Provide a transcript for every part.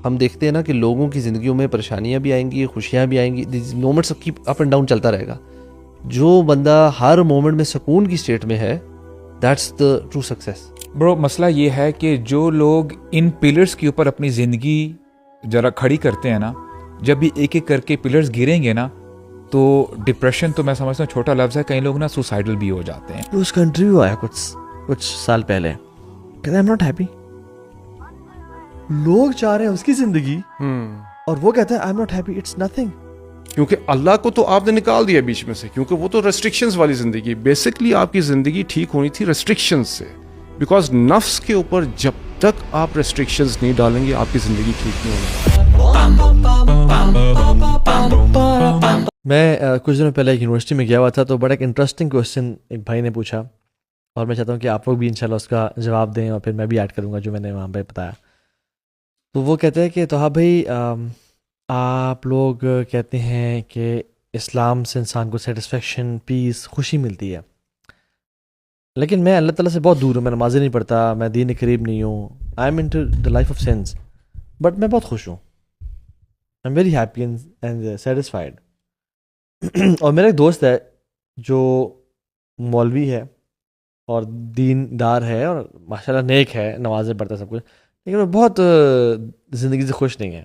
ہم دیکھتے ہیں نا کہ لوگوں کی زندگیوں میں پریشانیاں بھی آئیں گی, خوشیاں بھی آئیں گی, moments keep up and down چلتا رہے گا. جو بندہ ہر مومنٹ میں سکون کی اسٹیٹ میں ہے, دیٹس دا ٹرو سکسیس. برو مسئلہ یہ ہے کہ جو لوگ ان پلرز کے اوپر اپنی زندگی ذرا کھڑی کرتے ہیں نا, جب بھی ایک ایک کر کے پلرز گریں گے نا, تو ڈپریشن تو میں سمجھتا ہوں چھوٹا لفظ ہے, کئی لوگ نا سوسائڈل بھی ہو جاتے ہیں. اس کا انٹرویو آیا کچھ سال پہلے, کہتے ہیں آئی ایم ناٹ ہیپی. لوگ چاہ رہے ہیں اس کی زندگی اور وہ کہتے ہیں I am not happy. It's nothing. کیونکہ اللہ کو تو آپ نے نکال دیا بیچ میں سے, کیونکہ وہ تو ریسٹرکشنز والی زندگی. بیسکلی آپ کی زندگی ٹھیک ہونی تھی ریسٹرکشنز سے, بیکاز نفس کے اوپر جب تک آپ ریسٹرکشنز نہیں ڈالیں گے آپ کی زندگی ٹھیک نہیں ہونی. میں کچھ دنوں پہلے ایک یونیورسٹی میں گیا ہوا تھا, تو بڑا ایک انٹرسٹنگ کوشچن ایک بھائی نے پوچھا, اور میں چاہتا ہوں کہ آپ لوگ بھی انشاءاللہ اس کا جواب دیں, اور پھر میں بھی ایڈ کروں گا جو میں نے وہاں پہ بتایا. تو وہ کہتے ہیں کہ تو ہاں بھائی, آپ لوگ کہتے ہیں کہ اسلام سے انسان کو سیٹسفیکشن, پیس, خوشی ملتی ہے, لیکن میں اللہ تعالیٰ سے بہت دور ہوں, میں نمازیں نہیں پڑھتا, میں دین کے قریب نہیں ہوں, I am into the life of sense, but میں بہت خوش ہوں, I am very happy and satisfied. اور میرا ایک دوست ہے جو مولوی ہے اور دین دار ہے اور ماشاءاللہ نیک ہے, نمازیں پڑھتا ہے, سب کچھ, لیکن وہ بہت زندگی سے خوش نہیں ہے.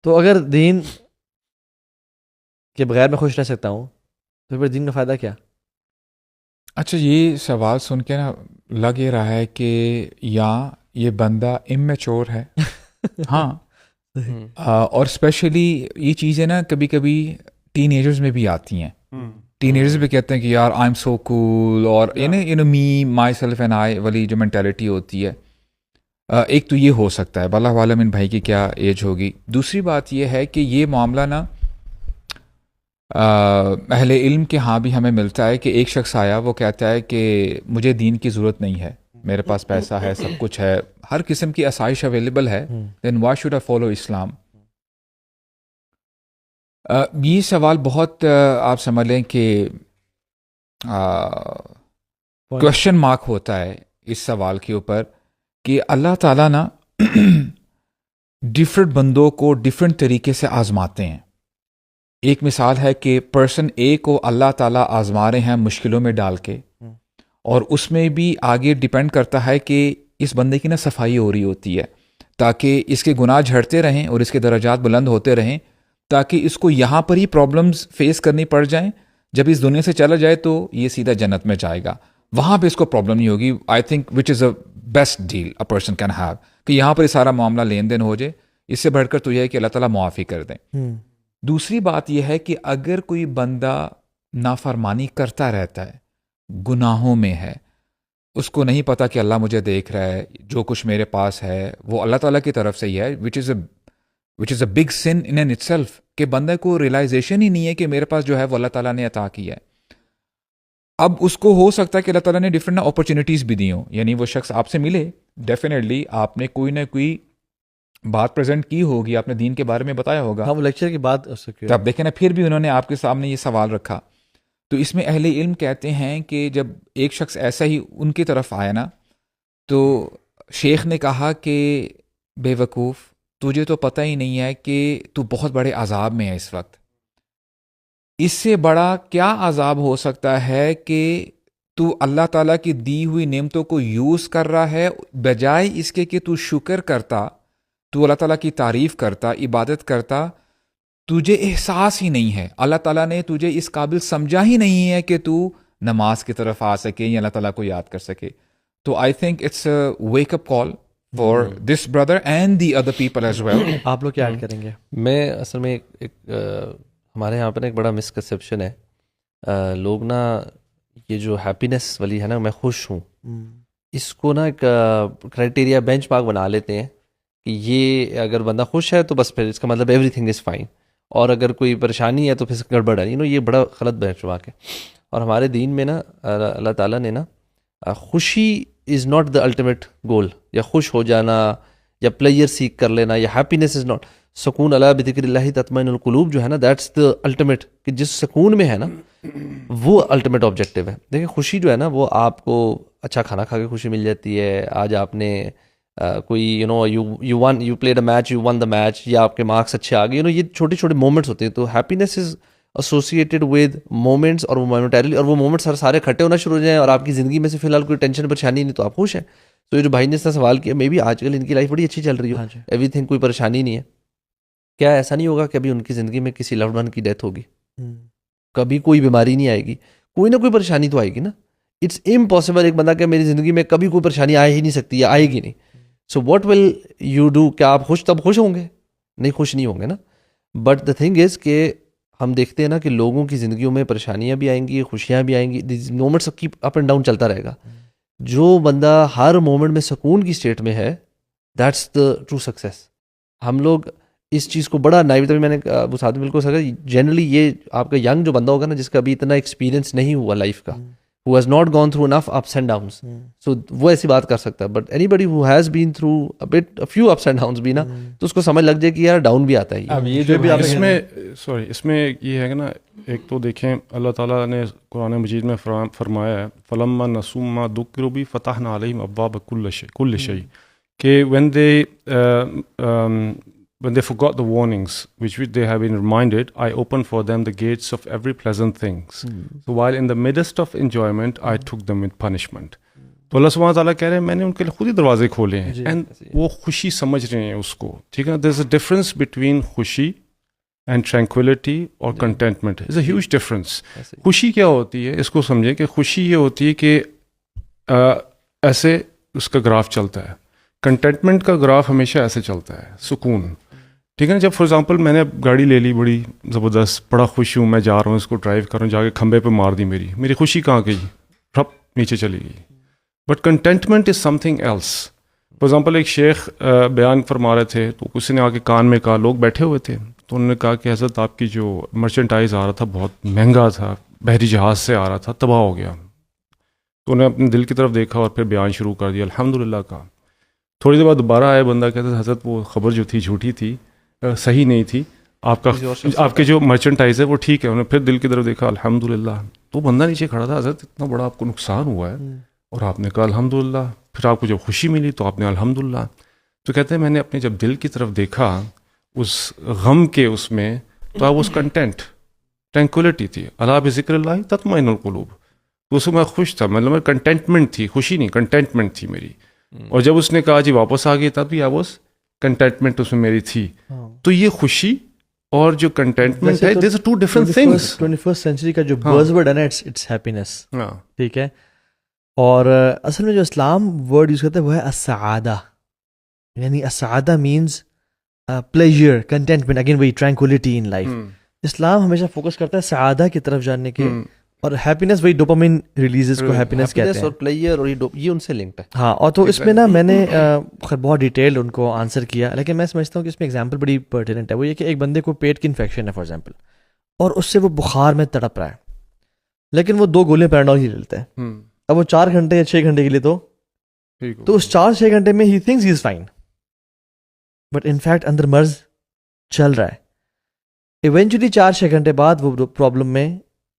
تو اگر دین کے بغیر میں خوش رہ سکتا ہوں تو پھر دین کا فائدہ کیا؟ اچھا, یہ سوال سن کے نا لگ یہ رہا ہے کہ یا یہ بندہ امیچور ہے. ہاں, اور اسپیشلی یہ چیزیں نا کبھی کبھی ٹین ایجرز میں بھی آتی ہیں. ٹین ایجرز بھی کہتے ہیں کہ یار آئی ایم سو کول, اور می مائی سیلف اینڈ آئی والی جو مینٹیلٹی ہوتی ہے. ایک تو یہ ہو سکتا ہے, اللہ عالم ان بھائی کی کیا ایج ہوگی. دوسری بات یہ ہے کہ یہ معاملہ نا اہل علم کے ہاں بھی ہمیں ملتا ہے کہ ایک شخص آیا, وہ کہتا ہے کہ مجھے دین کی ضرورت نہیں ہے, میرے پاس پیسہ ہے, سب کچھ ہے, ہر قسم کی آسائش اویلیبل ہے, دین وائی شوڈ آئی فالو اسلام. یہ سوال بہت آپ سمجھ لیں کہ کوشچن مارک ہوتا ہے اس سوال کے اوپر, کہ اللہ تعالیٰ نا ڈفرینٹ بندوں کو ڈفرینٹ طریقے سے آزماتے ہیں. ایک مثال ہے کہ پرسن اے کو اللہ تعالیٰ آزما رہے ہیں مشکلوں میں ڈال کے, اور اس میں بھی آگے ڈیپینڈ کرتا ہے کہ اس بندے کی نا صفائی ہو رہی ہوتی ہے, تاکہ اس کے گناہ جھڑتے رہیں اور اس کے درجات بلند ہوتے رہیں, تاکہ اس کو یہاں پر ہی پرابلمز فیس کرنی پڑ جائیں. جب اس دنیا سے چلا جائے تو یہ سیدھا جنت میں جائے گا, وہاں پہ اس کو پرابلم نہیں ہوگی. I think which is a best deal a person can have, کہ یہاں پر یہ سارا معاملہ لین دین ہو جائے. اس سے بڑھ کر تو یہ ہے کہ اللہ تعالیٰ معافی کر دیں. دوسری بات یہ ہے کہ اگر کوئی بندہ نافرمانی کرتا رہتا ہے, گناہوں میں ہے, اس کو نہیں پتا کہ اللہ مجھے دیکھ رہا ہے, جو کچھ میرے پاس ہے وہ اللہ تعالیٰ کی طرف سے ہی ہے, which is a big sin in and itself, کہ بندے کو ریئلائزیشن ہی نہیں ہے کہ میرے پاس جو ہے وہ اللہ تعالیٰ نے عطا کیا ہے. اب اس کو ہو سکتا ہے کہ اللہ تعالیٰ نے ڈفرینٹ اپرچونیٹیز بھی دی ہوں, یعنی وہ شخص آپ سے ملے, ڈیفینیٹلی آپ نے کوئی نہ کوئی بات پریزنٹ کی ہوگی, آپ نے دین کے بارے میں بتایا ہوگا. ہم لیکچر کی بات تو آپ دیکھیں نا, پھر بھی انہوں نے آپ کے سامنے یہ سوال رکھا. تو اس میں اہل علم کہتے ہیں کہ جب ایک شخص ایسا ہی ان کی طرف آیا نا, تو شیخ نے کہا کہ بے وقوف, تجھے تو پتہ ہی نہیں ہے کہ تو بہت بڑے عذاب میں ہے اس وقت. اس سے بڑا کیا عذاب ہو سکتا ہے کہ تو اللہ تعالیٰ کی دی ہوئی نعمتوں کو یوز کر رہا ہے, بجائے اس کے کہ تو شکر کرتا, تو اللہ تعالیٰ کی تعریف کرتا, عبادت کرتا, تجھے احساس ہی نہیں ہے, اللہ تعالیٰ نے تجھے اس قابل سمجھا ہی نہیں ہے کہ تو نماز کی طرف آ سکے یا اللہ تعالیٰ کو یاد کر سکے. تو I think it's a wake up call for this brother and the other people as well. آپ لوگ کیا ایڈ کریں گے؟ میں اصل میں ہمارے یہاں پر ایک بڑا مسکنسیپشن ہے, لوگ نا یہ جو ہیپینس والی ہے نا, میں خوش ہوں, اس کو نا ایک کرائٹیریا بینچ مارک بنا لیتے ہیں کہ یہ اگر بندہ خوش ہے تو بس پھر اس کا مطلب ایوری تھنگ از فائن, اور اگر کوئی پریشانی ہے تو پھر گڑبڑ ہے. یہ بڑا غلط بینچ مارک ہے. اور ہمارے دین میں نا اللہ تعالیٰ نے نا خوشی is not the ultimate goal, یا خوش ہو جانا یا پلیئر سیک کر لینا, یا ہیپینس از ناٹ, سکون الا بذکر اللہ تطمئن القلوب جو ہے نا, دیٹس دا الٹیمیٹ, کہ جس سکون میں ہے نا وہ الٹیمیٹ آبجیکٹیو ہے. دیکھیں خوشی جو ہے نا وہ آپ کو اچھا کھانا کھا کے خوشی مل جاتی ہے, آج آپ نے کوئی you won you played a match, you won the match, یا آپ کے مارکس اچھے آ گئے، یہ چھوٹے چھوٹے مومنٹس ہوتے ہیں. تو happiness is associated with moments, اور وہ مومنٹریلی، اور وہ مومنٹس سارے کھٹے ہونا شروع ہو جائیں اور آپ کی زندگی میں سے فی الحال کوئی ٹینشن پریشانی نہیں، تو آپ خوش ہیں. تو یہ جو بھائی نے اس طرح سوال کیا، مے بی آج کل ان کی لائف بڑی اچھی چل رہی ہو، ایوری تھنگ، کوئی پریشانی نہیں ہے. کیا ایسا نہیں ہوگا کہ ابھی ان کی زندگی میں کسی لوڈ ون کی ڈیتھ ہوگی، کبھی کوئی بیماری نہیں آئے گی، کوئی نہ کوئی پریشانی تو آئے گی نا. اٹس امپاسبل ایک بندہ کہ میری زندگی میں کبھی کوئی پریشانی آ ہی نہیں سکتی یا آئے گی نہیں. So what will you do? کیا آپ تب خوش ہوں گے؟ نہیں، خوش نہیں ہوں گے نا. بٹ دا تھنگ از کہ ہم دیکھتے ہیں نا کہ لوگوں کی زندگیوں میں پریشانیاں بھی آئیں گی، خوشیاں بھی آئیں گی، مومنٹس کی اپ اینڈ ڈاؤن چلتا رہے گا. جو بندہ ہر مومنٹ میں سکون کی اسٹیٹ میں ہے، دیٹس دا ٹرو سکسیس. ہم لوگ اس چیز کو بڑا نائب، میں نے ابو سعد بالکل سکا، جنرلی یہ آپ کا ینگ جو بندہ ہوگا نا، جس کا ابھی اتنا ایکسپیرینس نہیں ہوا لائف کا، who has not gone through enough ups and downs, so وہ ایسی بات کر سکتا ہے. But anybody who has been through a few ups and downs بھی نا، تو اس کو سمجھ لگ جائے کہ یار ڈاؤن بھی آتا ہے. اب یہ جو اس میں یہ ہے کہ نا، ایک تو دیکھیں اللہ تعالیٰ نے قرآن مجید میں فرمایا ہے فَلَمَّا نَسُوا مَا ذُكِّرُوا بِهِ فَتَحْنَا عَلَيْهِمْ أَبْوَابَ كُلِّ شَيْءٍ، کہ when they forgot the warnings which they have been reminded, I opened for them the gates of every pleasant things. So while in the midst of enjoyment, I took them with punishment. تو اللہ سبحانہ تعالیٰ کہہ رہے ہیں میں نے ان کے لیے خود ہی دروازے کھولے ہیں، اینڈ وہ خوشی سمجھ رہے ہیں اس کو. ٹھیک ہے نا، there is a difference between خوشی اینڈ tranquility اور contentment. It's a huge difference. خوشی کیا ہوتی ہے، اس کو سمجھیں کہ خوشی یہ ہوتی ہے کہ ایسے اس کا گراف چلتا ہے. کنٹینٹمنٹ کا گراف ہمیشہ ایسے چلتا ہے، سکون. ٹھیک ہے نا، جب فار ایگزامپل میں نے گاڑی لے لی بڑی زبردست، بڑا خوش ہوں، میں جا رہا ہوں اس کو ڈرائیو کر رہا ہوں، جا کے کھمبے پہ مار دی، میری خوشی کہاں گئی؟ رپ نیچے چلی گئی. But contentment is something else. For example ایک شیخ بیان فرما رہے تھے، تو کسی نے آ کے کان میں کہا، لوگ بیٹھے ہوئے تھے، تو انہوں نے کہا کہ حضرت آپ کی جو مرچنٹائز آ رہا تھا بہت مہنگا تھا، بحری جہاز سے آ رہا تھا، تباہ ہو گیا. تو انہوں نے اپنے دل کی طرف دیکھا اور پھر بیان شروع کر دیا، الحمدللہ کہا. تھوڑی دیر بعد دوبارہ آیا بندہ، کہتا تھا حضرت وہ خبر جو تھی جھوٹی تھی، صحیح نہیں تھی، آپ کے جو مرچنٹائز ہے وہ ٹھیک ہے. انہوں نے پھر دل کی طرف دیکھا، الحمدللہ. تو بندہ نیچے کھڑا تھا، حضرت اتنا بڑا آپ کو نقصان ہوا ہے اور آپ نے کہا الحمدللہ، پھر آپ کو جب خوشی ملی تو آپ نے الحمدللہ. تو کہتے ہیں میں نے اپنے جب دل کی طرف دیکھا اس غم کے اس میں، تو آپ اس کنٹینٹ، ٹرینکولیٹی تھی. الا بذکر اللہ تطمئن القلوب. تو اس میں میں خوش تھا، مطلب کنٹینٹمنٹ تھی، خوشی نہیں، کنٹینٹمنٹ تھی میری. اور جب اس نے کہا جی واپس آ گئی، تب بھی آپ اس کنٹینٹمنٹ اس میں میری تھی. تو یہ خوشی اور جو کنٹینٹمنٹ ہے، these are two different things. 21st century کا جو بز ورڈ ہے نا، اٹس ہیپینس. ٹھیک ہے، اور اصل میں جو اسلام ورڈ یوز کرتا ہے وہ ہے السعادہ، یعنی السعادہ مینز پلیجر، کنٹینٹمنٹ، اگین وہی ٹرینکولیٹی ان لائف. اسلام ہمیشہ فوکس کرتا ہے سعادہ کی طرف جاننے کے، اور ہیپینس وہی ڈوپامین ریلیزز کو ہیپینس کہتے ہیں، اور پلیئر اور یہ ان سے لنکڈ ہے. ہاں، اور تو اس میں نا میں نے بہت ڈیٹیلڈ ان کو آنسر کیا، لیکن میں سمجھتا ہوں کہ اس میں ایگزامپل بڑی پرٹیننٹ ہے. وہ یہ کہ ایک بندے کو پیٹ کی انفیکشن ہے فار ایگزامپل، اور اس سے وہ بخار میں تڑپ رہا ہے، لیکن وہ 2 گولیاں پیراڈول ہی لیتا ہے. اب وہ 4 گھنٹے یا 6 گھنٹے کے لیے تو اس 4-6 گھنٹے میں ہی thinks he is fine, but in fact اندر مرض چل رہا ہے. ایونچولی 4-6 گھنٹے بعد وہ پرابلم میں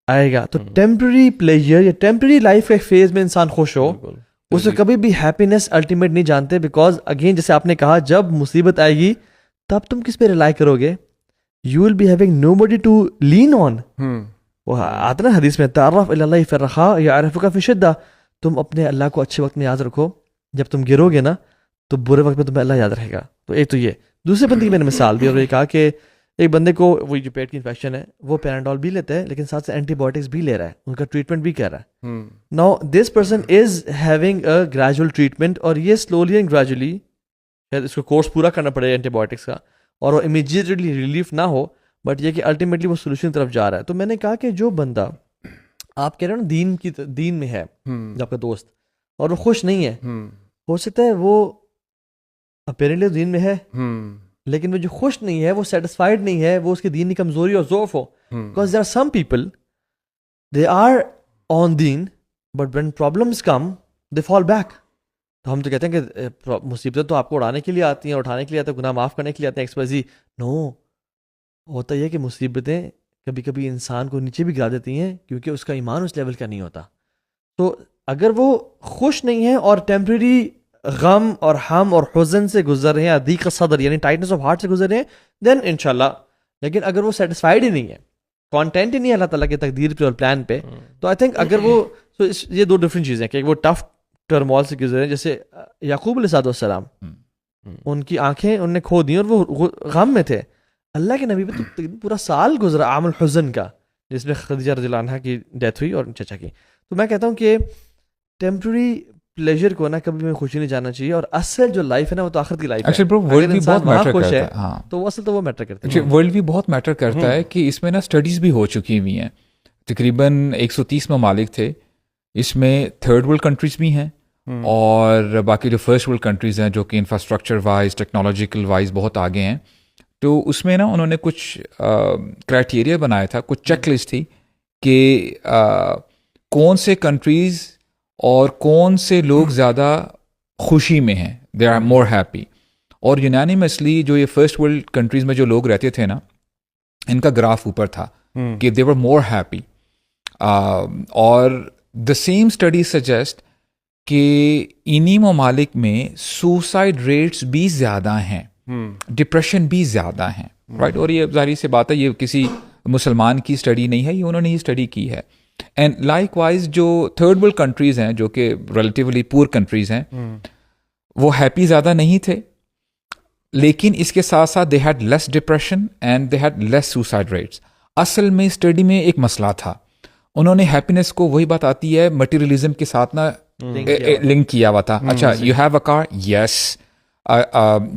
آئے گا. تو ٹیمپرری پلیجر یا ٹیمپرری لائف کے فیز میں انسان خوش ہو، اسے کبھی بھی ہیپینس الٹیمیٹ نہیں جانتے. بیکاز اگین جیسے آپ نے کہا، جب مصیبت آئے گی تب تم کس پہ ریلائی کرو گے؟ You will be having nobody to lean on. وہ آتا نا حدیث میں، تعرف الی اللہ فی الرخاء یعرفک فی الشدہ. تم اپنے اللہ کو اچھے وقت میں یاد رکھو، جب تم گرو گے نا تو برے وقت میں تمہیں اللہ یاد رہے گا. تو ایک تو یہ. دوسرے بندے کی میں نے مثال دی اور یہ کہا کہ ایک بندے کو وہ جو پیٹ کی انفیکشن ہے، وہ پیراڈول بھی لیتا ہے، لیکن ساتھ سے اینٹی بایوٹکس بھی لے رہا ہے، ان کا ٹریٹمنٹ بھی کر رہا ہے. Now this person is having a gradual treatment, اور یہ سلولی اینڈ گریجولی اس کو کورس پورا کرنا پڑے اینٹی بایوٹکس کا، اور وہ امیجیٹلی ریلیف نہ ہو، بٹ یہ کہ الٹیمیٹلی وہ سولوشن طرف جا رہا ہے. تو میں نے کہا کہ جو بندہ آپ کہہ رہے ہو نا دین میں ہے، آپ کا دوست، اور وہ خوش نہیں ہے، ہو سکتا ہے وہ اپیرنٹلی دین میں ہے، لیکن وہ جو خوش نہیں ہے، وہ سیٹسفائڈ نہیں ہے، وہ اس کی دین کی کمزوری اور ضعف ہو. Because there are some people they are on then but when problems come they fall back. تو ہم تو کہتے ہیں کہ مصیبتیں تو آپ کو اڑانے کے لیے آتی ہیں، اٹھانے کے لیے آتے ہیں، گناہ معاف کرنے کے لیے آتے ہیں، ایکسپائزی. نو، ہوتا یہ کہ مصیبتیں کبھی کبھی انسان کو نیچے بھی گرا دیتی ہیں، کیونکہ اس کا ایمان اس لیول کا نہیں ہوتا. تو اگر وہ خوش نہیں ہے اور ٹیمپریری غم اور ہم اور حزن سے گزر رہے ہیں, ضیق صدر یعنی ٹائٹنس آف ہارٹ سے گزر رہے ہیں, دین انشاءاللہ. لیکن اگر وہ سیٹسفائڈ ہی نہیں ہے, کانٹینٹ ہی نہیں ہے اللہ تعالیٰ کی تقدیر پہ اور پلان پہ, تو آئی تھنک اگر وہ یہ دو ڈفرینٹ چیزیں ہیں کہ وہ ٹف ٹرمول سے گزرے. جیسے یعقوب علیہ السلام, ان کی آنکھیں ان نے کھو دی اور وہ غم میں تھے. اللہ کے نبی پہ تو پورا سال گزرا عام الحزن کا, جس میں خدیجہ رضی اللہ عنہا کی ڈیتھ ہوئی اور چچا کی. تو میں کہتا ہوں کہ ٹیمپرری پلیجر کو نا کبھی میں خوشی نہیں جانا چاہیے, اور اصل جو لائف ہے نا وہ تو آخرت کی لائف ہے. ورلڈ بھی بہت میٹر کرتا ہے. ہاں, تو وہ اصل تو وہ میٹر کرتا ہے. ورلڈ بھی بہت میٹر کرتا ہے کہ اس میں نا اسٹڈیز بھی ہو چکی ہوئی ہیں. تقریباً 130 ممالک تھے, اس میں تھرڈ ورلڈ کنٹریز بھی ہیں اور باقی جو فرسٹ ورلڈ کنٹریز ہیں جو کہ انفراسٹرکچر وائز ٹیکنالوجیکل وائز بہت آگے ہیں. تو اس میں نا انہوں نے کچھ کرائٹیریا بنایا تھا, کچھ چیک لسٹ تھی کہ کون سے کنٹریز اور کون سے لوگ زیادہ خوشی میں ہیں, دے آر مور ہیپی. اور یونانیمسلی جو یہ فرسٹ ورلڈ کنٹریز میں جو لوگ رہتے تھے نا, ان کا گراف اوپر تھا کہ دے ور مور ہیپی. اور دا سیم اسٹڈی سجیسٹ کہ انہی ممالک میں سوسائڈ ریٹس بھی زیادہ ہیں, ڈپریشن بھی زیادہ ہیں, رائٹ. اور یہ ظاہری سی بات ہے, یہ کسی مسلمان کی اسٹڈی نہیں ہے, یہ انہوں نے ہی اسٹڈی کی ہے. اینڈ لائک وائز جو تھرڈ ورلڈ کنٹریز ہیں جو کہ ریلیٹیولی پور کنٹریز ہیں, وہ ہیپی زیادہ نہیں تھے, لیکن اس کے ساتھ ساتھ they had less depression and they had less suicide rates. اصل میں اسٹڈی میں ایک مسئلہ تھا, انہوں نے ہیپینس کو وہی بات آتی ہے مٹیریلزم کے ساتھ نا لنک کیا ہوا تھا. اچھا, you have a car, yes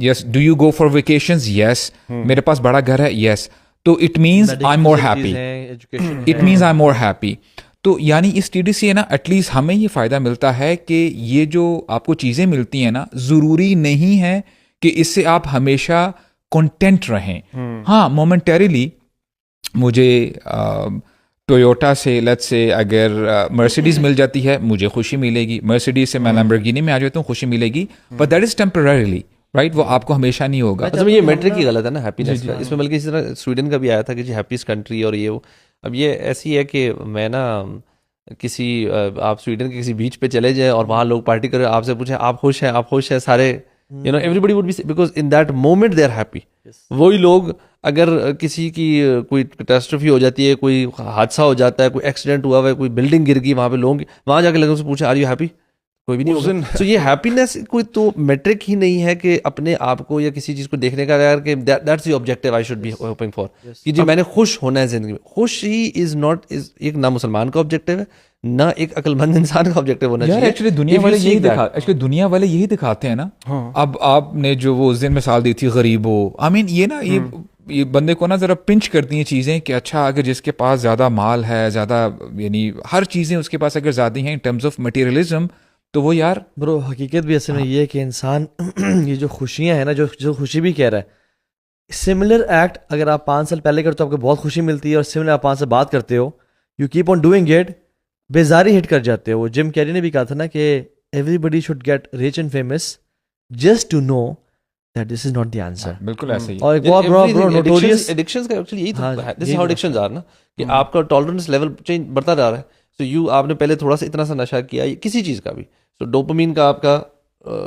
yes. Do you go for vacations, yes. میرے پاس بڑا گھر ہے, یس. تو it means I am more happy, it means I am more happy. تو یعنی اس اسٹڈی سے نا ایٹ لیسٹ ہمیں یہ فائدہ ملتا ہے کہ یہ جو آپ کو چیزیں ملتی ہیں نا, ضروری نہیں ہے کہ اس سے آپ ہمیشہ کنٹینٹ رہیں. ہاں, مومنٹریلی مجھے ٹویوٹا سے لیٹس سے اگر مرسیڈیز مل جاتی ہے مجھے خوشی ملے گی, مرسیڈیز سے میں لیمبورگینی میں آ جاتا ہوں خوشی ملے گی, but that is temporarily, right. وہ آپ کو ہمیشہ نہیں ہوگا. اچھا, یہ میٹرک کی غلط ہے نا ہیپینس کا. اس میں بلکہ اسی طرح سویڈن کا بھی آیا تھا کہ جی ہیپیسٹ کنٹری اور یہ وہ. اب یہ ایسی ہے کہ میں نا کسی آپ سویڈن کے کسی بیچ پہ چلے جائیں اور وہاں لوگ پارٹی کریں, آپ سے پوچھیں آپ خوش ہیں, آپ خوش ہیں, سارے you know everybody would be because in that moment they are happy. وہی لوگ اگر کسی کی کوئی کیٹاسٹروفی ہو جاتی ہے, کوئی حادثہ ہو جاتا ہے, کوئی ایکسیڈنٹ ہوا ہوا ہے, کوئی بلڈنگ گر گئی, وہاں پہ لوگ وہاں جا کے لوگوں سے پوچھیں آر یو ہیپی, کوئی بھی نہیں ہوگا. تو یہ ہیپینس کوئی تو میٹرک ہی نہیں ہے کہ اپنے آپ کو یا کسی چیز کو دیکھنے کا اگر کہ that's the objective I should be hoping for, کہ جی میں نے خوش ہونا ہے زندگی میں. خوشی از ناٹ ایک نہ مسلمان کا آبجیکٹیو ہے نہ ایک عقل مند انسان کا آبجیکٹیو ہونا چاہیے. ایکچولی دنیا والے یہی دکھاتے ہیں نا. اب آپ نے جو وہ اس دن مثال دی تھی غریبوں, آئی مین یہ نا یہ بندے کو نا ذرا پنچ کرتی ہیں چیزیں کہ اچھا اگر جس کے پاس زیادہ مال ہے, زیادہ یعنی ہر چیزیں اس کے پاس اگر زیادہ ہیں ان ٹرمز آف مٹیریلزم, تو وہ یار برو حقیقت بھی اصل میں یہ ہے کہ انسان یہ جو خوشیاں ہیں نا, جو خوشی بھی کہہ رہا ہے, سملر ایکٹ اگر آپ 5 سال پہلے کرتے ہو آپ کو بہت خوشی ملتی ہے, اور سملر آپ 5 سال بعد کرتے ہو, you keep on doing it, بیزاری ہٹ کر جاتے ہو. جم کیری نے بھی کہا تھا نا کہ everybody should get rich and famous just to know that this is not the answer. بالکل ایسے ہی. اور ایک بہت بڑا نوٹوریس ایڈکشنز کا ایکچولی یہی تھا, دس از ہاؤ ایڈکشنز آر نا, کہ آپ کا ٹالرنس لیول چینج بڑھتا جا رہا ہے. سو یو آپ نے پہلے تھوڑا سا اتنا سا نشہ کیا کسی چیز کا بھی, سو ڈوپامین کا آپ کا